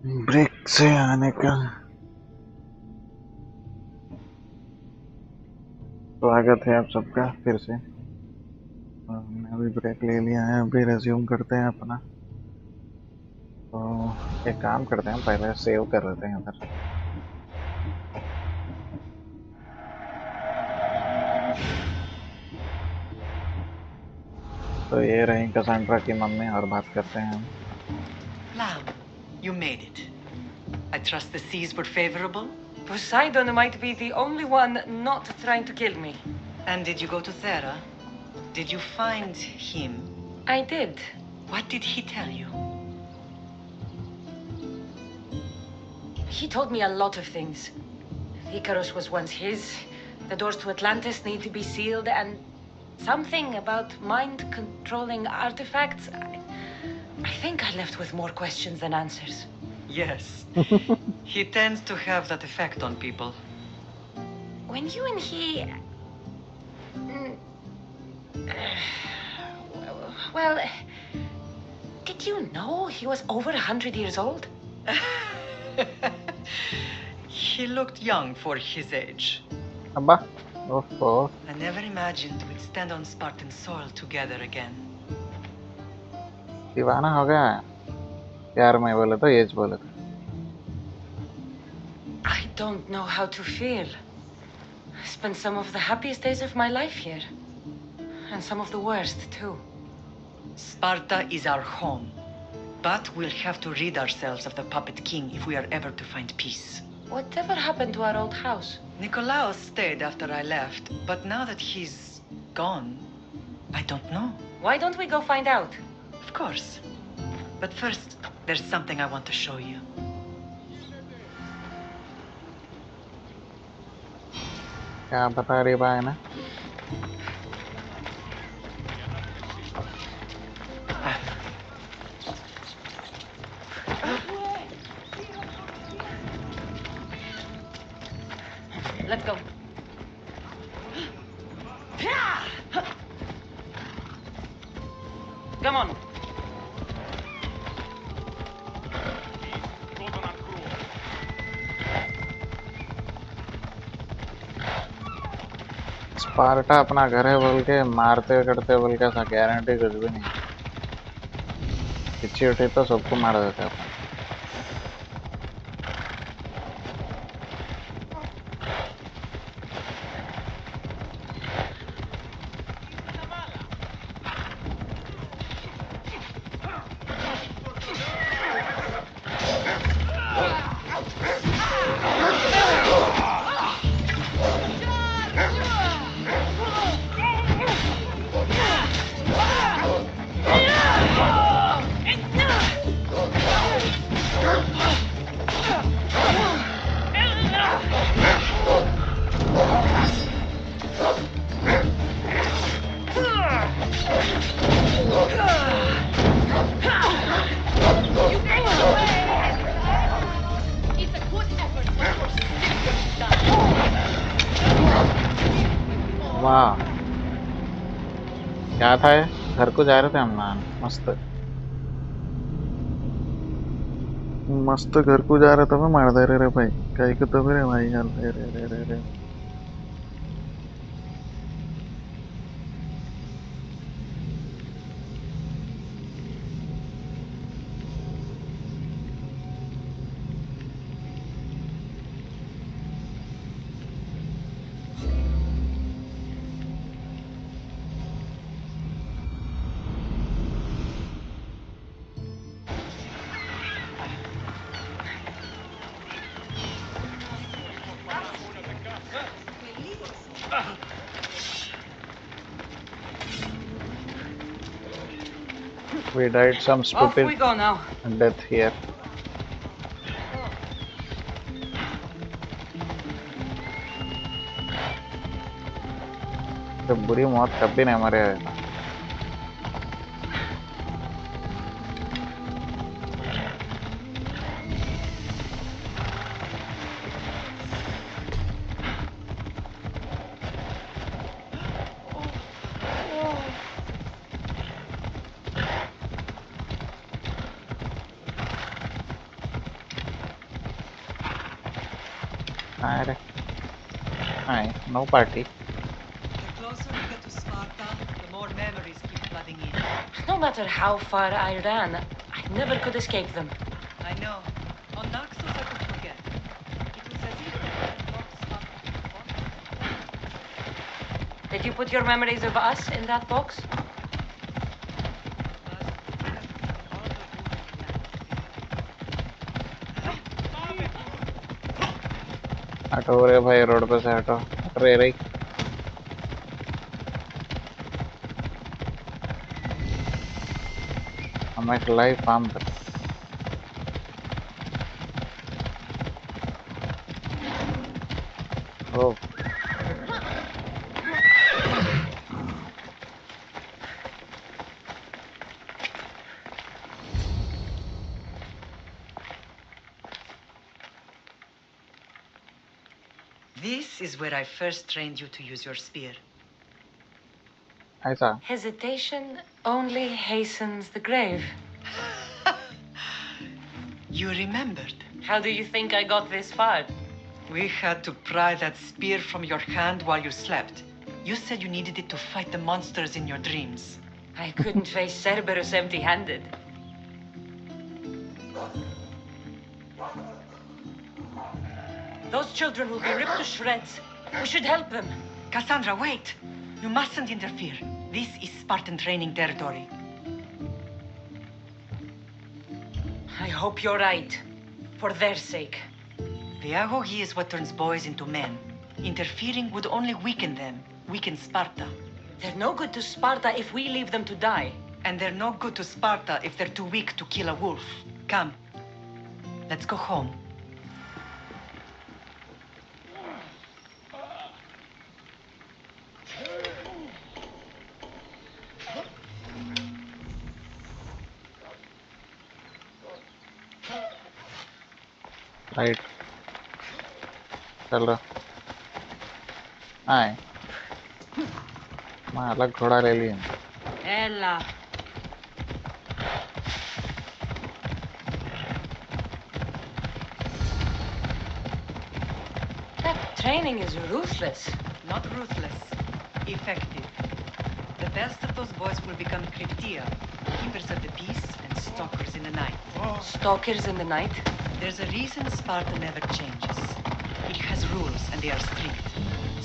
ब्रेक से आने का स्वागत है आप सबका फिर से। हमने अभी ब्रेक ले लिया है, अभी रेज्यूम करते हैं अपना। तो एक काम करते हैं, पहले सेव कर लेते हैं इधर। तो ये रही कसांड्रा की मम्मी और बात करते हैं हम। Lamb, you made it. I trust the seas were favorable? Poseidon might be the only one not trying to kill me. And did you go to Thera? Did you find him? I did. What did he tell you? He told me a lot of things. Icarus was once his. The doors to Atlantis need to be sealed, and something about mind-controlling artifacts. I think I left with more questions than answers. Yes. He tends to have that effect on people. When you and he... Well, did you know he was over 100 years old? He looked young for his age. Abba, of course. I never imagined we'd stand on Spartan soil together again. दीवाना हो गया यार, मैं बोले तो as बोले तो। I don't know how to feel. I spent some of the happiest days of my life here. And some of the worst, too. Sparta is our home. But we'll have to rid ourselves of the Puppet King if we are ever to find peace. Whatever happened to our old house? Nikolaos stayed after I left, but now that he's gone, I don't know. Why don't we go find out? Of course. But first, there's something I want to show you. क्या बता रही bye ना? Let's go. Come on. Sparta अपना घर है बोल के मारते करते बोल के ऐसा गारंटी कुछ भी नहीं। पीछे उठे तो सबको मार देते हैं। वाह, क्या था ये? घर को जा रहे थे हम ना, मस्त मस्त घर को जा रहे थे। मैं मार दे रे भाई, कहीं को तो मेरे भाई यार। रे रे रे रे रे We died some Off we stupid go now. death here. तो बुरी मौत कभी नहीं मरे। Hi, hi, no party. The closer we get to Sparta, the more memories keep flooding in. No matter how far I ran, I never could escape them. I know. On Naxos I could forget. It was as if the world locked Sparta. Did you put your memories of us in that box? हटो रे भाई road पे से हटो हट रे रे हम एक लाइव फार्म कर ओ This is where I first trained you to use your spear. ऐसा Hesitation only hastens the grave. You remembered. How do you think I got this far? We had to pry that spear from your hand while you slept. You said you needed it to fight the monsters in your dreams. I couldn't face Cerberus empty-handed. Those children will be ripped to shreds. We should help them. Kassandra, wait! You mustn't interfere. This is Spartan training territory. I hope you're right. For their sake. The agoge is what turns boys into men. Interfering would only weaken them, weaken Sparta. They're no good to Sparta if we leave them to die. And they're no good to Sparta if they're too weak to kill a wolf. Come, let's go home. Right चल रहा हाय मैं अलग घोड़ा ले लिया Ella. That training is ruthless. Not ruthless, effective. The best of those boys will become Cryptia, keepers of the peace and stalkers in the night. Stalkers in the night? There's a reason Sparta never changes. It has rules, and they are strict.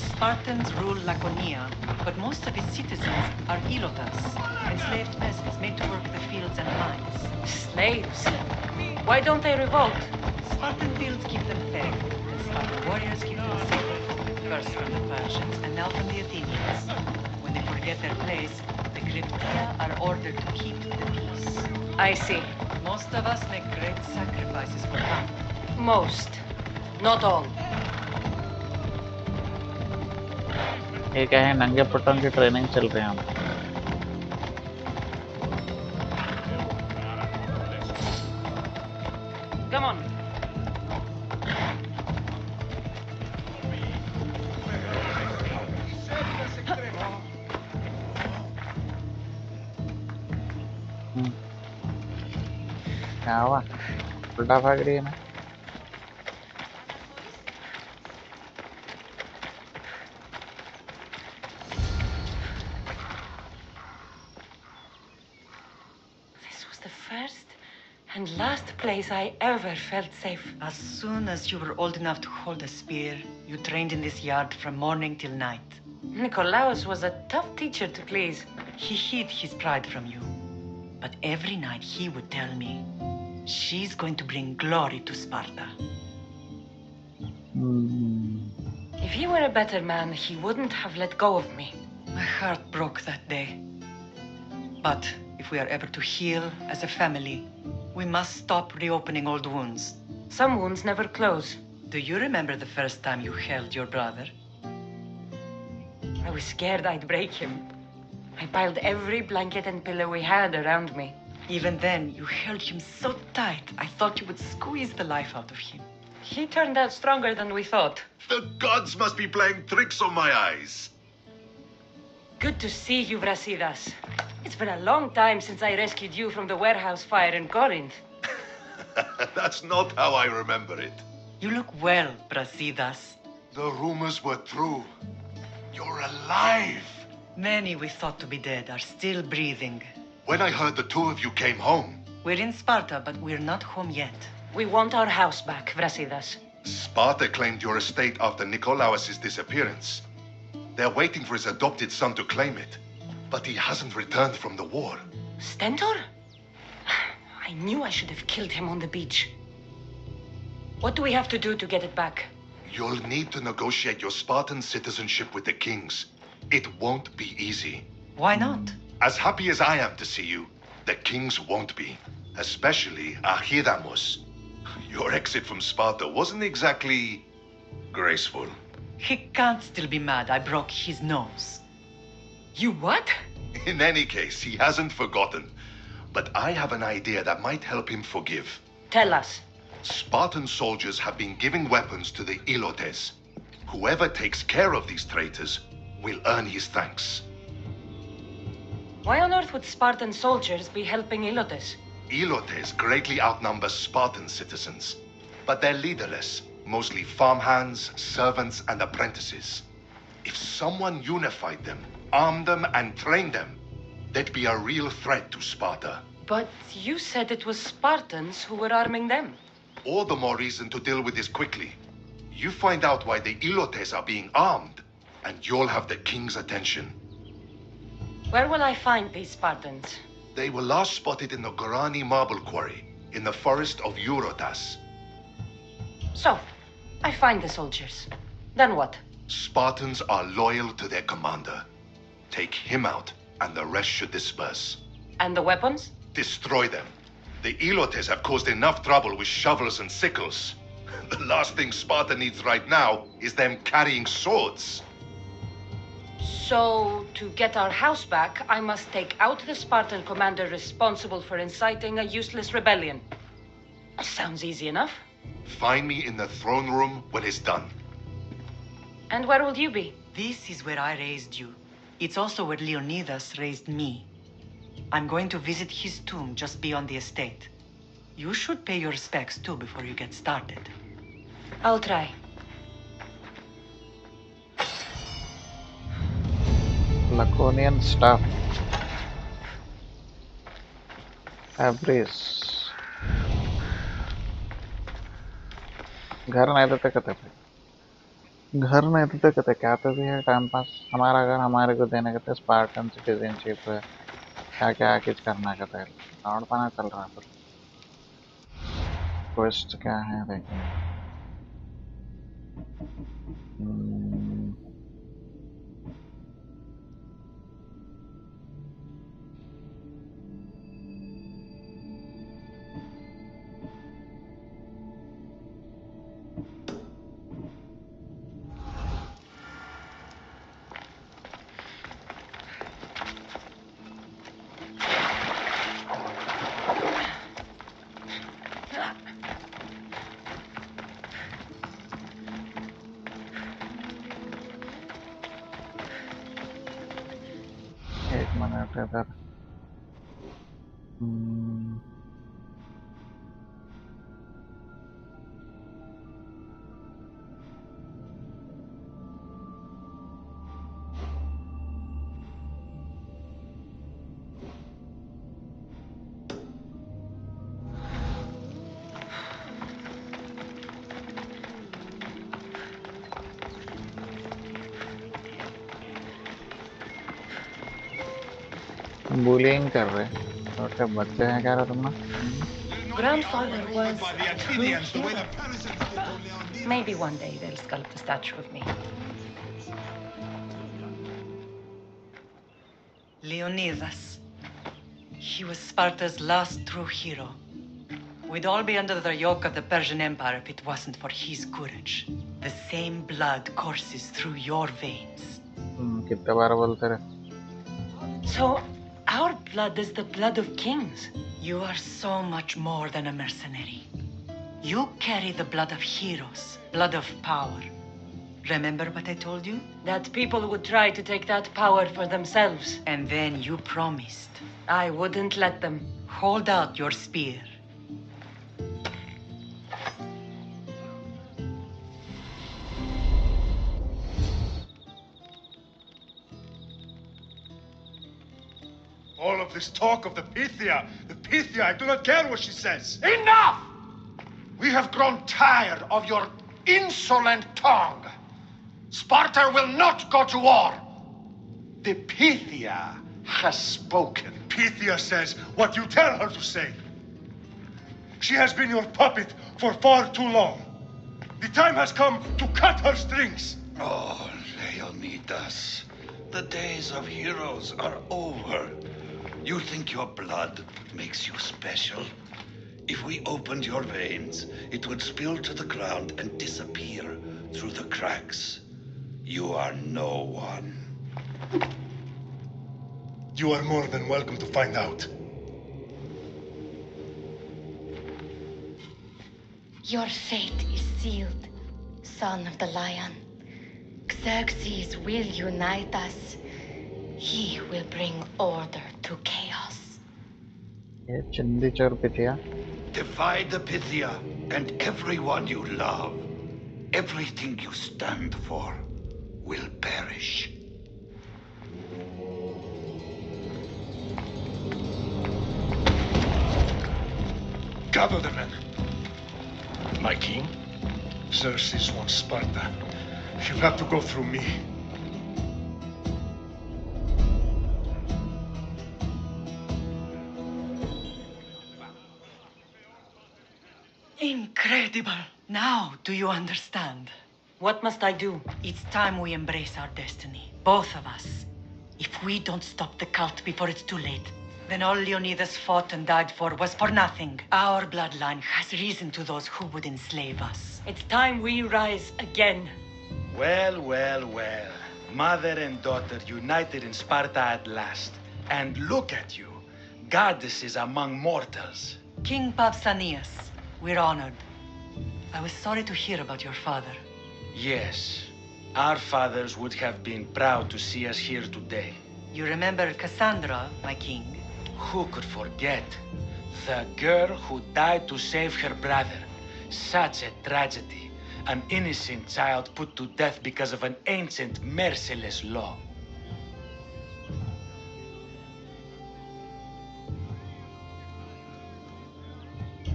Spartans rule Laconia, but most of its citizens are ilotas, enslaved peasants made to work the fields and mines. Slaves? Why don't they revolt? Spartan fields keep them fed, and Spartan warriors keep them safe. First from the Persians, and now from the Athenians. When they forget their place, the Cryptia are ordered to keep the peace. I see. Most of us make great sacrifices for fun. Most. Not all. ये क्या है नंगे पुट्टों की training चल रही है हम Come on. क्या हुआ उल्टा भाग रही है ना This was the first and last place I ever felt safe. As soon as you were old enough to hold a spear, you trained in this yard from morning till night. Nicolaus was a tough teacher to please. He hid his pride from you. But every night he would tell me, she's going to bring glory to Sparta. If he were a better man, he wouldn't have let go of me. My heart broke that day. But if we are ever to heal as a family, we must stop reopening old wounds. Some wounds never close. Do you remember the first time you held your brother? I was scared I'd break him. I piled every blanket and pillow we had around me. Even then, you held him so tight, I thought you would squeeze the life out of him. He turned out stronger than we thought. The gods must be playing tricks on my eyes. Good to see you, Brasidas. It's been a long time since I rescued you from the warehouse fire in Corinth. That's not how I remember it. You look well, Brasidas. The rumors were true. You're alive! Many we thought to be dead are still breathing. When I heard the two of you came home... We're in Sparta, but we're not home yet. We want our house back, Brasidas. Sparta claimed your estate after Nikolaos' disappearance. They're waiting for his adopted son to claim it. But he hasn't returned from the war. Stentor? I knew I should have killed him on the beach. What do we have to do to get it back? You'll need to negotiate your Spartan citizenship with the kings. It won't be easy. Why not? As happy as I am to see you, the kings won't be. Especially Archidamos. Your exit from Sparta wasn't exactly... graceful. He can't still be mad I broke his nose. You what? In any case, he hasn't forgotten. But I have an idea that might help him forgive. Tell us. Spartan soldiers have been giving weapons to the Ilotes. Whoever takes care of these traitors will earn his thanks. Why on earth would Spartan soldiers be helping Ilotes? Ilotes greatly outnumber Spartan citizens, but they're leaderless, mostly farmhands, servants, and apprentices. If someone unified them, armed them, and trained them, they'd be a real threat to Sparta. But you said it was Spartans who were arming them. All the more reason to deal with this quickly. You find out why the Ilotes are being armed, and you'll have the king's attention. Where will I find these Spartans? They were last spotted in the Gorani marble quarry, in the forest of Eurotas. So, I find the soldiers. Then what? Spartans are loyal to their commander. Take him out, and the rest should disperse. And the weapons? Destroy them. The Ilotes have caused enough trouble with shovels and sickles. The last thing Sparta needs right now is them carrying swords. So, to get our house back, I must take out the Spartan commander responsible for inciting a useless rebellion. Sounds easy enough. Find me in the throne room when it's done. And where will you be? This is where I raised you. It's also where Leonidas raised me. I'm going to visit his tomb just beyond the estate. You should pay your respects too before you get started. I'll try. Laconian stuff. Abris. घर नहीं देते कहते थे, घर नहीं देते कहते क्या तो भी है टाइम पास. हमारा घर हमारे को देने कहते स्पार्टन सिटीजनशिप है, क्या क्या कुछ करना कहते हैं. और पाना चल रहा है. क्वेस्ट क्या है देखें. इधर बुलिंग कर रहे. छोटे बच्चे हैं क्या रहा तुम ना. Grandfather was a true hero. Maybe one day they'll sculpt a statue of me. Leonidas. He was Sparta's last true hero. We'd all be under the yoke of the Persian Empire if it wasn't for his courage. The same blood courses through your veins. कितने बार बोलते रहे. So, our blood is the blood of kings. You are so much more than a mercenary. You carry the blood of heroes, blood of power. Remember what I told you? That people would try to take that power for themselves. And then you promised. I wouldn't let them. Hold out your spear. All of this talk of the Pythia, I do not care what she says. Enough! We have grown tired of your insolent tongue. Sparta will not go to war. The Pythia has spoken. Pythia says what you tell her to say. She has been your puppet for far too long. The time has come to cut her strings. Oh, Leonidas, the days of heroes are over. You think your blood makes you special? If we opened your veins, it would spill to the ground and disappear through the cracks. You are no one. You are more than welcome to find out. Your fate is sealed, son of the lion. Xerxes will unite us. He will bring order to chaos. ये चिंदी चोर पिथिया Divide the Pythia and everyone you love. Everything you stand for will perish. Gather the men. My king, Xerxes wants Sparta. He'll have to go through me. Incredible! Now do you understand? What must I do? It's time we embrace our destiny, both of us. If we don't stop the cult before it's too late, then all Leonidas fought and died for was for nothing. Our bloodline has reason to those who would enslave us. It's time we rise again. Well, well, well. Mother and daughter united in Sparta at last. And look at you, goddesses among mortals. King Pausanias, we're honored. I was sorry to hear about your father. Yes, our fathers would have been proud to see us here today. You remember Kassandra, my king? Who could forget? The girl who died to save her brother. Such a tragedy. An innocent child put to death because of an ancient, merciless law.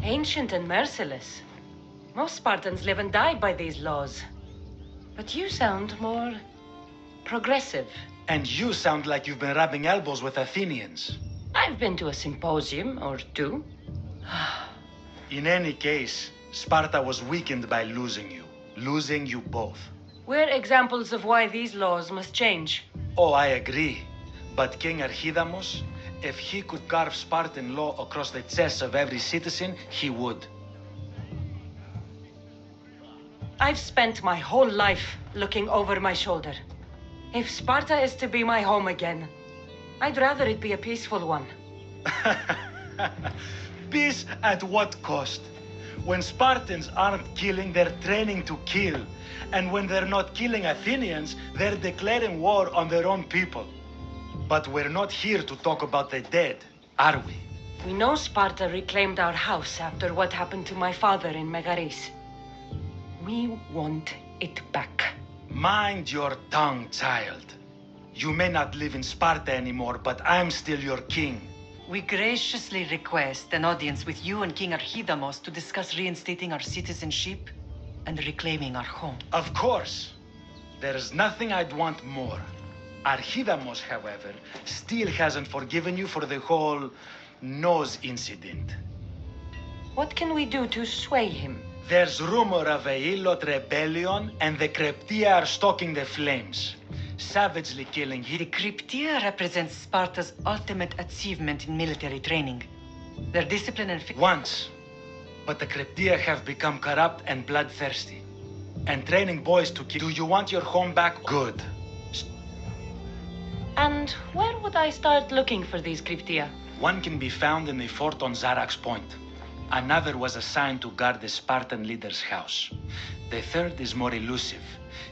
Ancient and merciless. Most Spartans live and die by these laws. But you sound more progressive. And you sound like you've been rubbing elbows with Athenians. I've been to a symposium or two. In any case, Sparta was weakened by losing you both. We're examples of why these laws must change. Oh, I agree. But King Archidamos, if he could carve Spartan law across the chests of every citizen, he would. I've spent my whole life looking over my shoulder. If Sparta is to be my home again, I'd rather it be a peaceful one. Peace at what cost? When Spartans aren't killing, they're training to kill. And when they're not killing Athenians, they're declaring war on their own people. But we're not here to talk about the dead, are we? We know Sparta reclaimed our house after what happened to my father in Megaris. We want it back. Mind your tongue, child. You may not live in Sparta anymore, but I'm still your king. We graciously request an audience with you and King Archidamos to discuss reinstating our citizenship and reclaiming our home. Of course. There's nothing I'd want more. Archidamos, however, still hasn't forgiven you for the whole nose incident. What can we do to sway him? There's rumor of a Ilot rebellion, and the Kryptia are stoking the flames, savagely killing The Kryptia represents Sparta's ultimate achievement in military training. Their discipline and... Once. But the Kryptia have become corrupt and bloodthirsty. And training boys to kill. Do you want your home back? Good. And where would I start looking for these Kryptia? One can be found in the fort on Zarax Point. Another was assigned to guard the Spartan leader's house. The third is more elusive.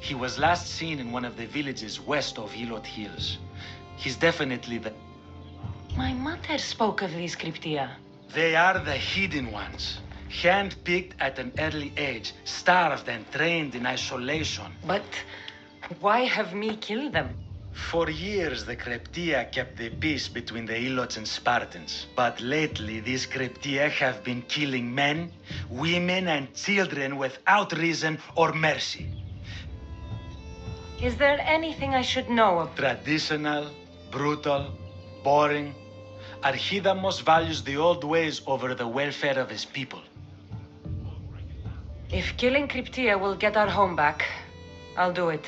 He was last seen in one of the villages west of Ilot Hills. He's definitely the... My mother spoke of these Kryptia. They are the hidden ones. Hand-picked at an early age, starved and trained in isolation. But why have me kill them? For years, the Kryptia kept the peace between the Ilots and Spartans. But lately, these Kryptia have been killing men, women, and children without reason or mercy. Is there anything I should know of? Traditional, brutal, boring. Archidamos values the old ways over the welfare of his people. If killing Kryptia will get our home back, I'll do it.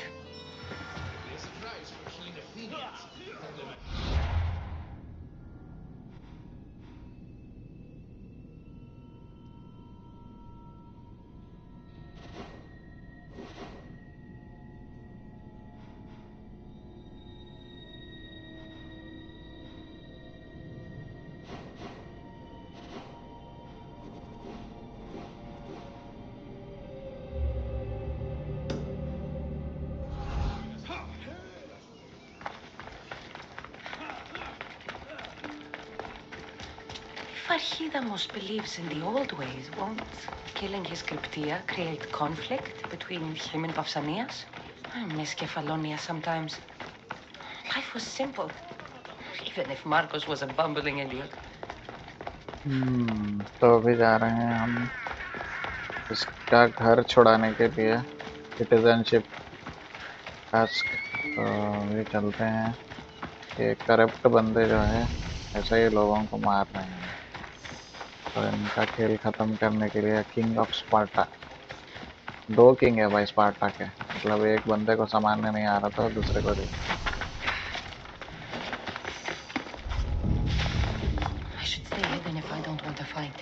Archidamos believes in the old ways. Won't killing his Kryptia create conflict between him and Pausanias? I miss Kefalonia sometimes. Life was simple, even if Marcos was a bumbling idiot. तो अभी जा रहे हैं हम इसका घर छुड़ाने के लिए सिटीजनशिप टास्क। तो अभी चलते हैं। ये करप्ट बंदे जो है ऐसे ही लोगों को मार रहे हैं। तो इनका खेल ख़त्म करने के लिए किंग ऑफ स्पार्टा, 2 किंग है भाई स्पार्टा के, मतलब एक बंदे को संभालने नहीं आ रहा था दूसरे को दे। I should stay hidden if I don't want to fight.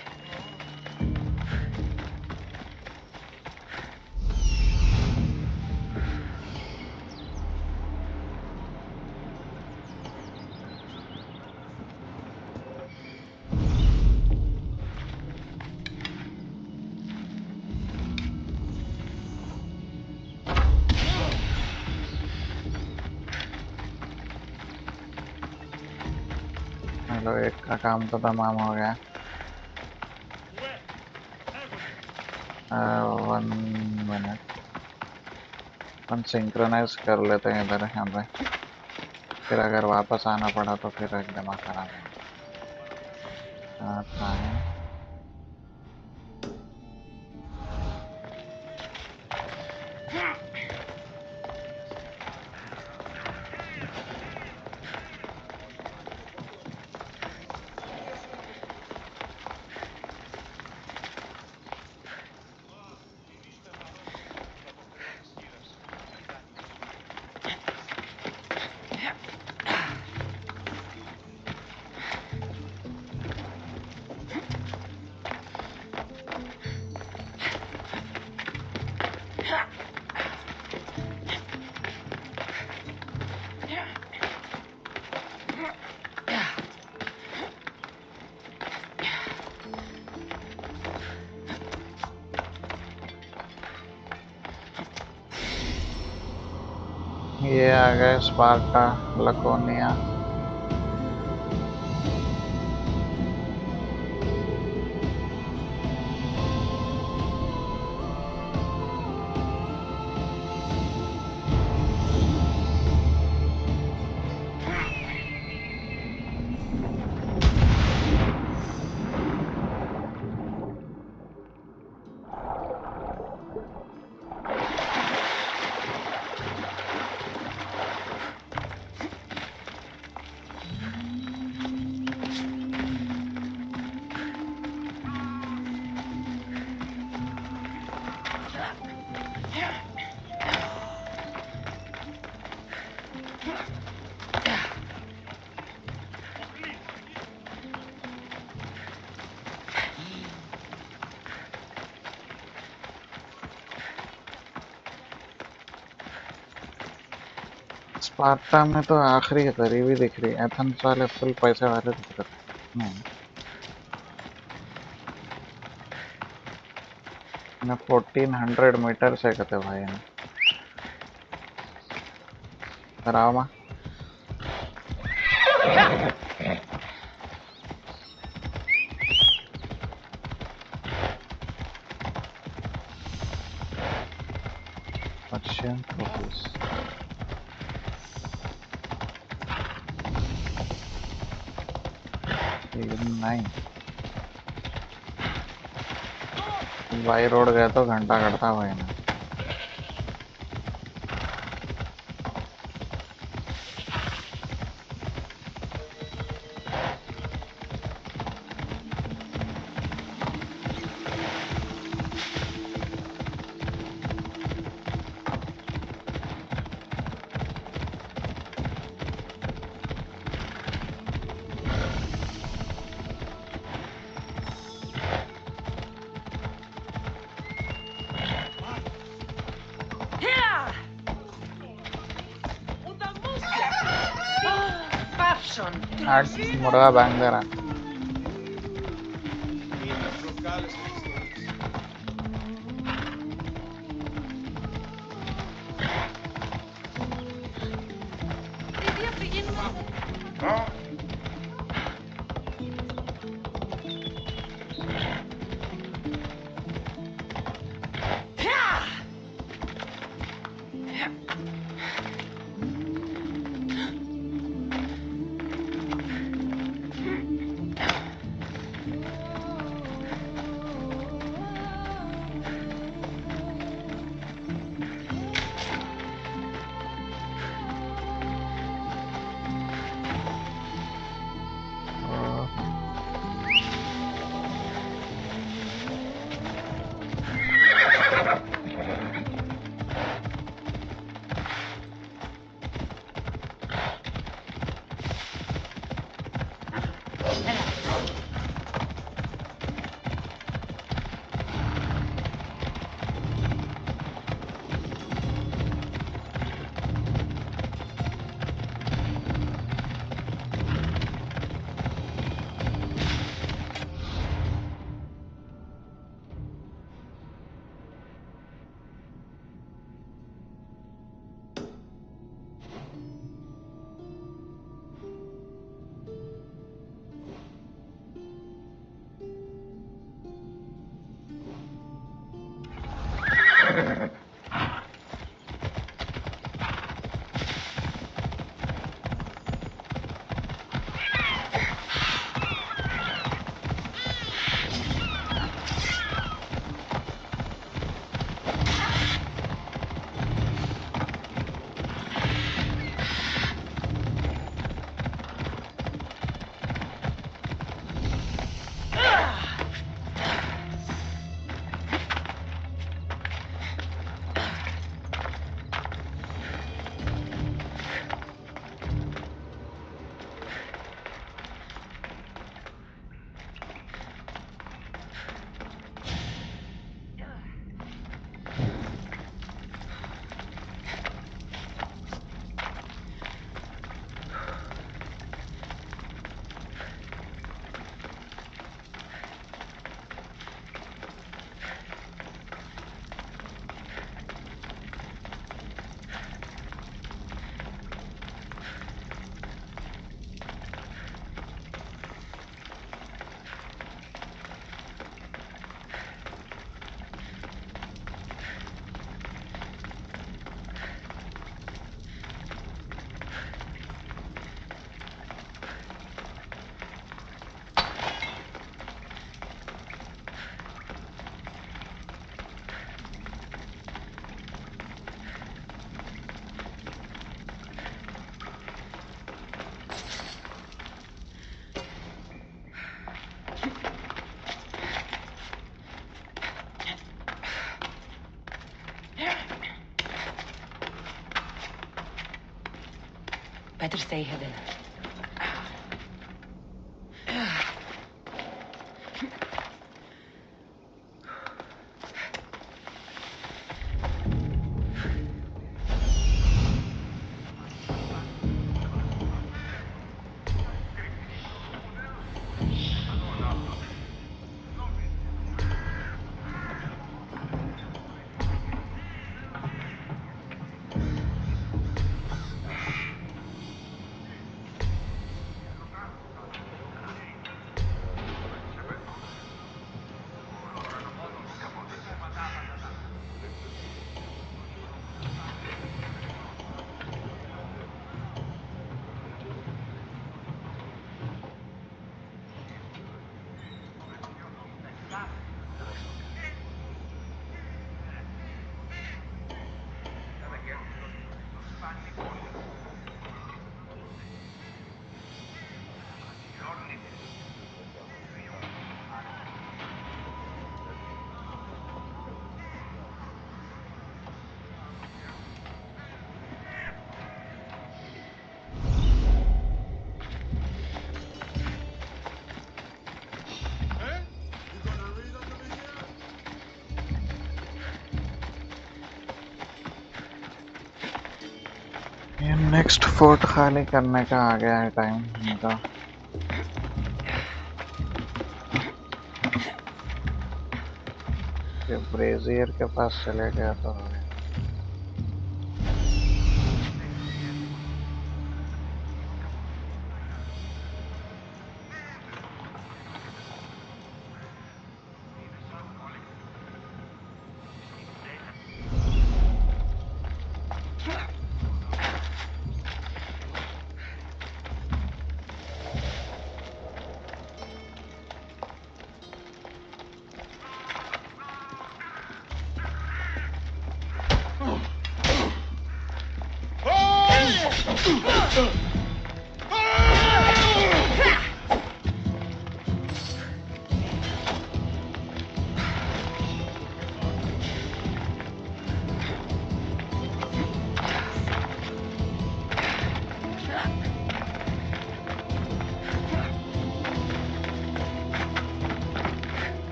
चलो एक का काम तो तमाम हो गया। 1 मिनट हम सिंक्रोनाइज कर लेते हैं इधर यहाँ पे, फिर अगर वापस आना पड़ा तो फिर एकदम खराब है। ये आ गए स्पार्टा लकोनिया। स्पार्टा में तो आखिरी गरीबी दिख रही है, एथेंस वाले फुल पैसे वाले दिख रहे हैं। 1400 मीटर से कहते भाई ने रामा। अच्छा Season 9 बाई रोड गए तो घंटा कटता भाई ना मुर्गा बैंग दे रहा Better stay hidden. Next fort खाली करने का आ गया है टाइम इनका। ब्रेजियर के पास चले गया तो हो गया।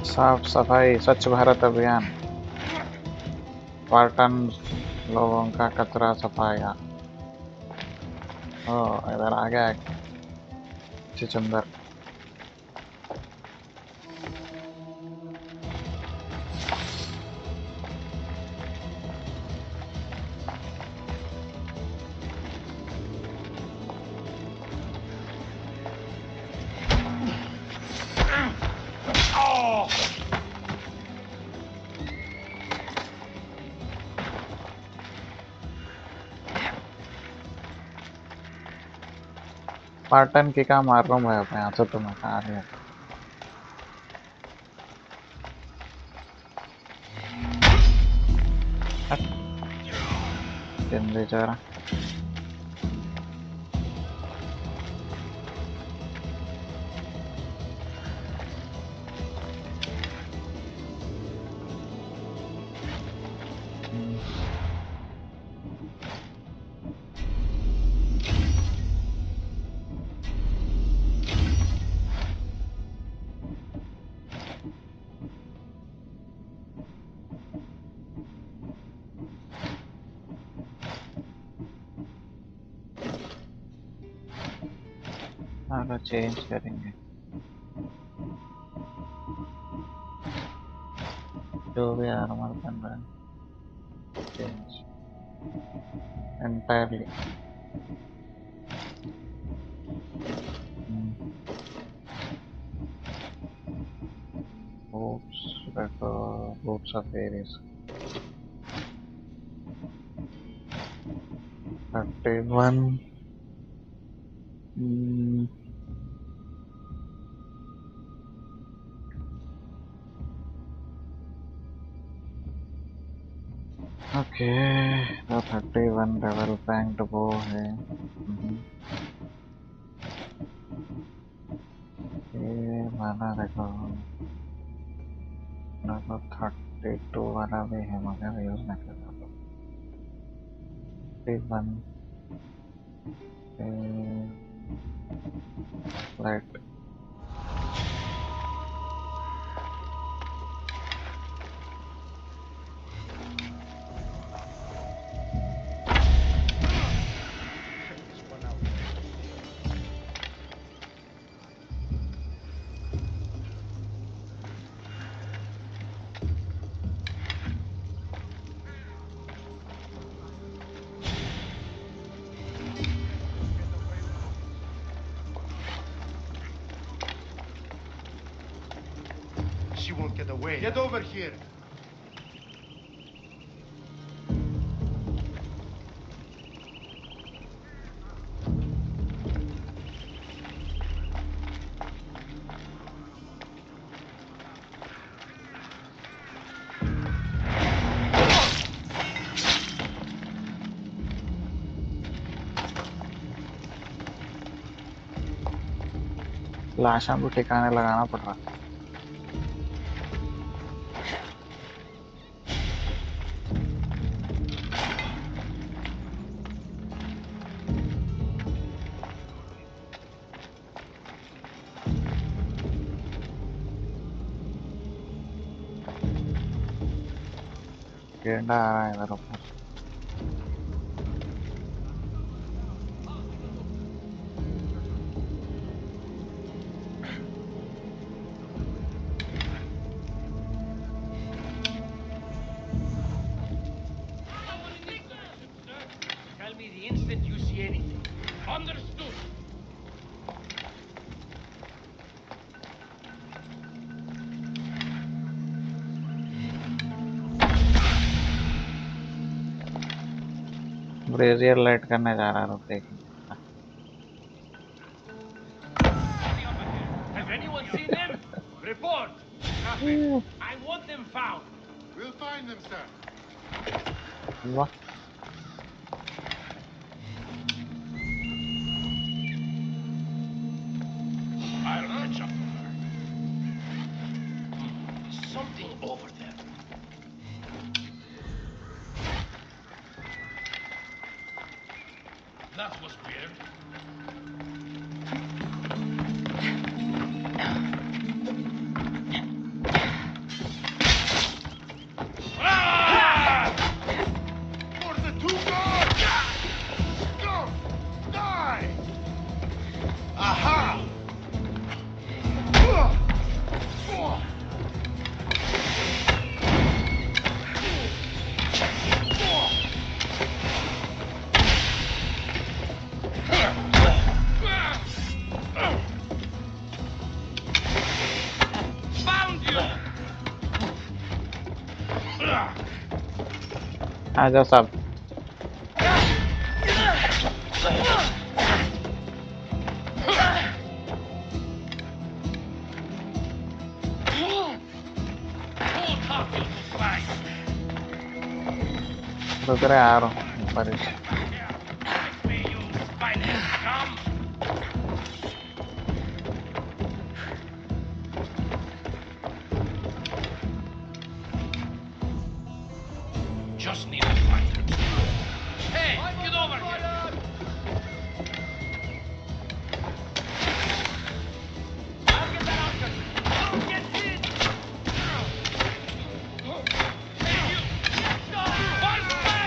साफ सफाई स्वच्छ भारत अभियान, स्पार्टन लोगों का कचरा सफाया। ओ इधर आ गया चिचंदर। स्पार्टन की का मार रहा हूँ मैं अपने यहाँ से, तुम्हें कहा नहीं जिंदगी चेहरा। आगे चेंज करेंगे जो भी आर्मर बन रहा है change entirely. Boots, boots of various. 31. Okay, the 31 level banked bow है. ये वाला देखो लगभग 32 वाला भी है मगर यूज नहीं कर रहा 31 light She won't get away. Get over here. लाशा को ठिकाने लगाना पड़ रहा गेंडा आ रहा है इधर ऊपर ब्रेजियर लाइट करने जा रहा रुक देखेंगे Has anyone seen them? Report. Nothing. I want them found. We'll find them, sir. वाह I'll catch up with her. Something over there. That was weird. For the two guards! Go! Die! Aha! आ जाओ सब रुक रहे आ रहा हूँ ऊपर ही Just need to find her. Hey, get over here. I'll get that outcast. Get in. Hey, you. Go. For Sparta!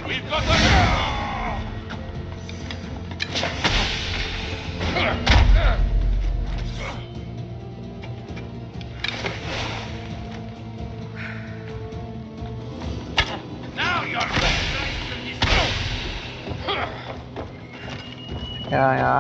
We've got a... Now you're Yeah.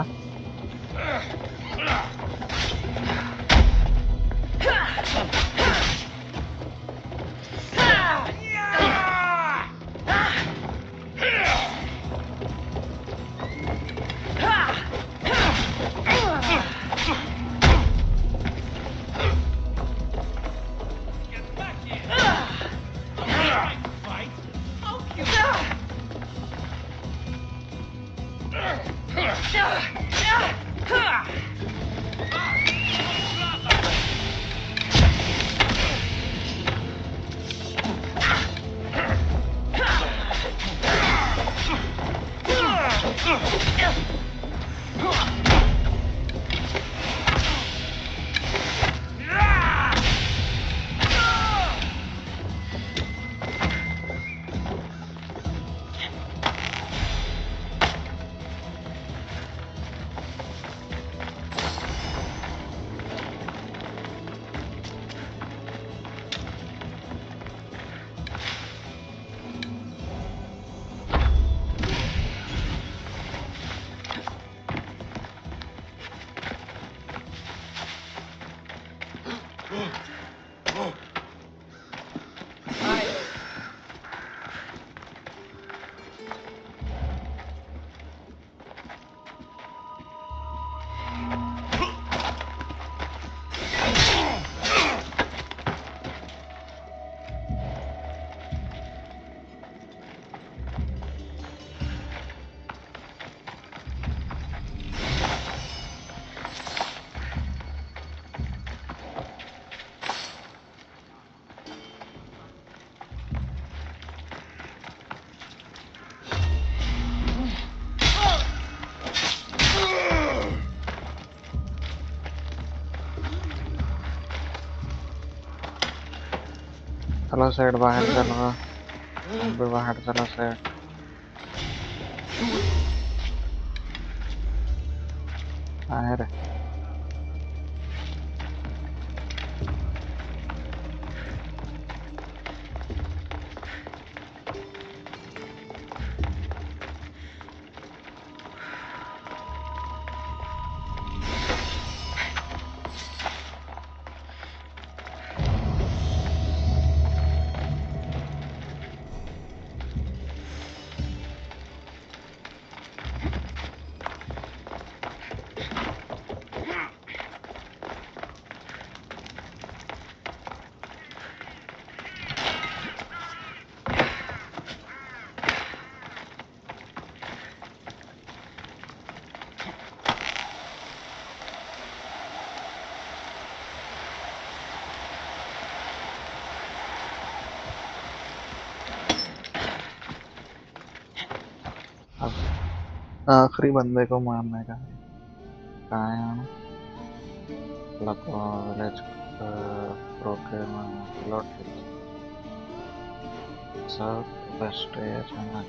चलो set बाहर चल रहा, हम भी बाहर चलो सेट। बाहर आखिरी बंदे को मारने का कहाँ है हम? लको village procurement lot south west area होना।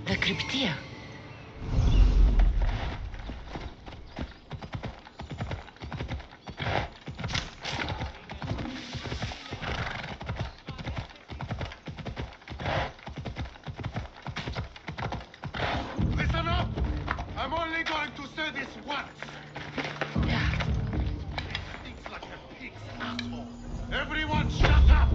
The cryptia. Listen up! I'm only going to say this once. It's like a pig's asshole. Everyone shut up!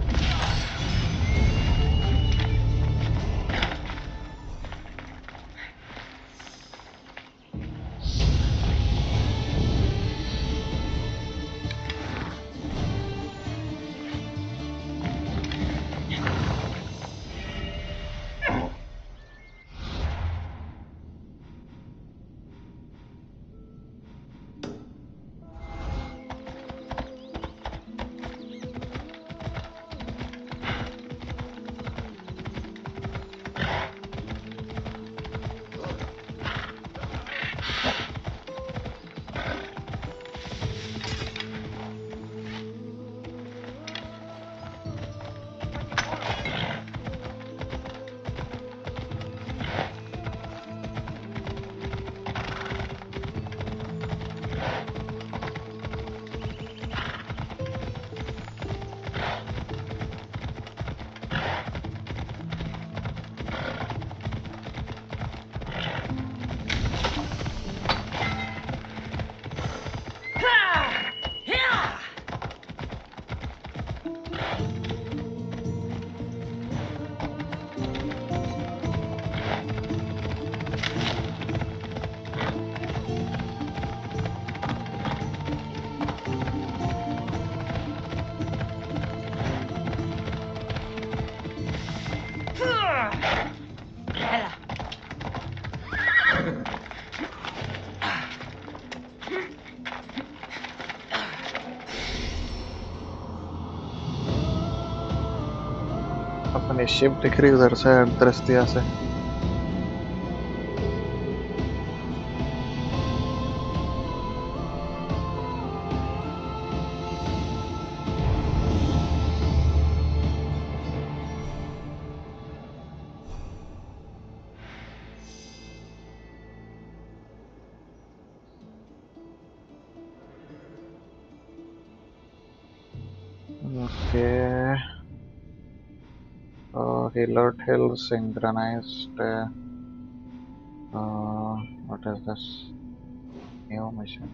अपनी शिप दिख रही उधर से दृष्टिया से। Okay. Alert Hill synchronized. What is this? New mission.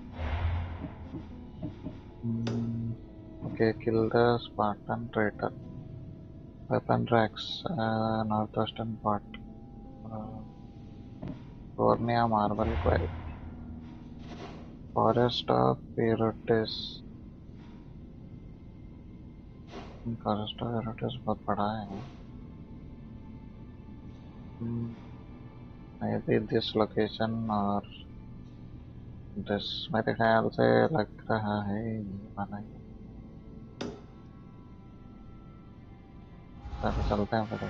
Okay, kill the Spartan traitor. Weapon racks, northwestern part. Cornea marble quell. Forest of Erotis. Forest of Erotis बहुत बड़ा है. Maybe this location or this. मेरे ख्याल से लग रहा है ये वाला ही. चलते हैं फिर.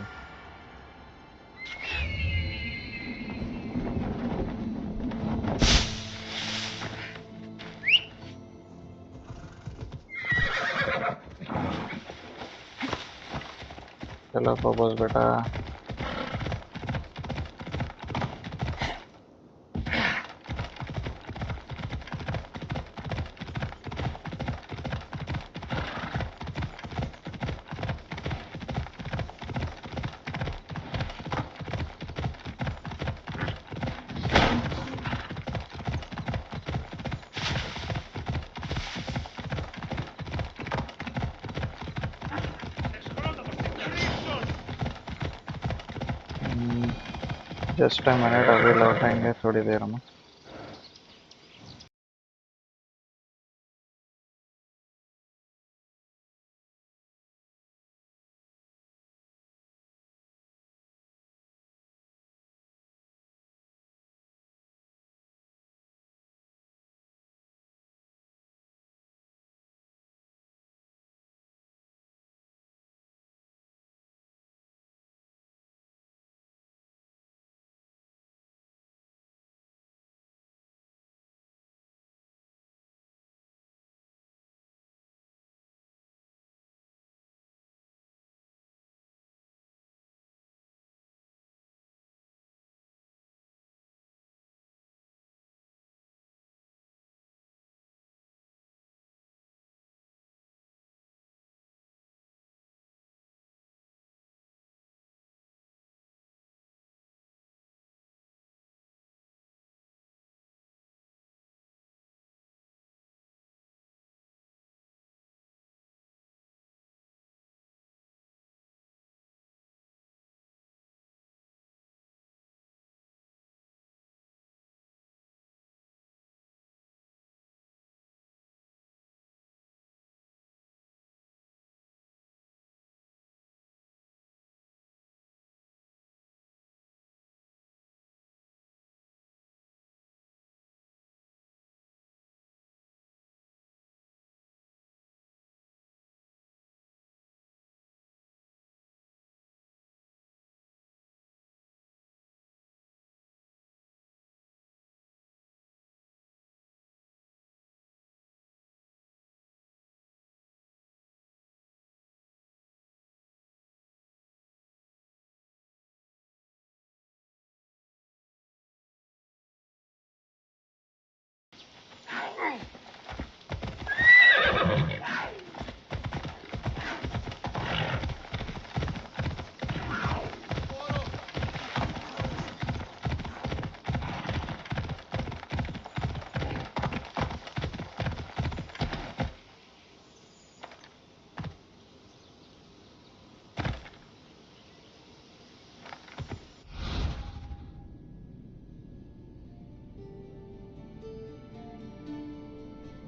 चलो फोबोस बेटा. जस्ट अ मिनट, अभी लौटेंगे थोड़ी देर में.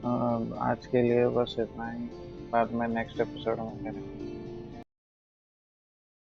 आज के लिए बस इतना ही, बाद में नेक्स्ट एपिसोड में करेंगे।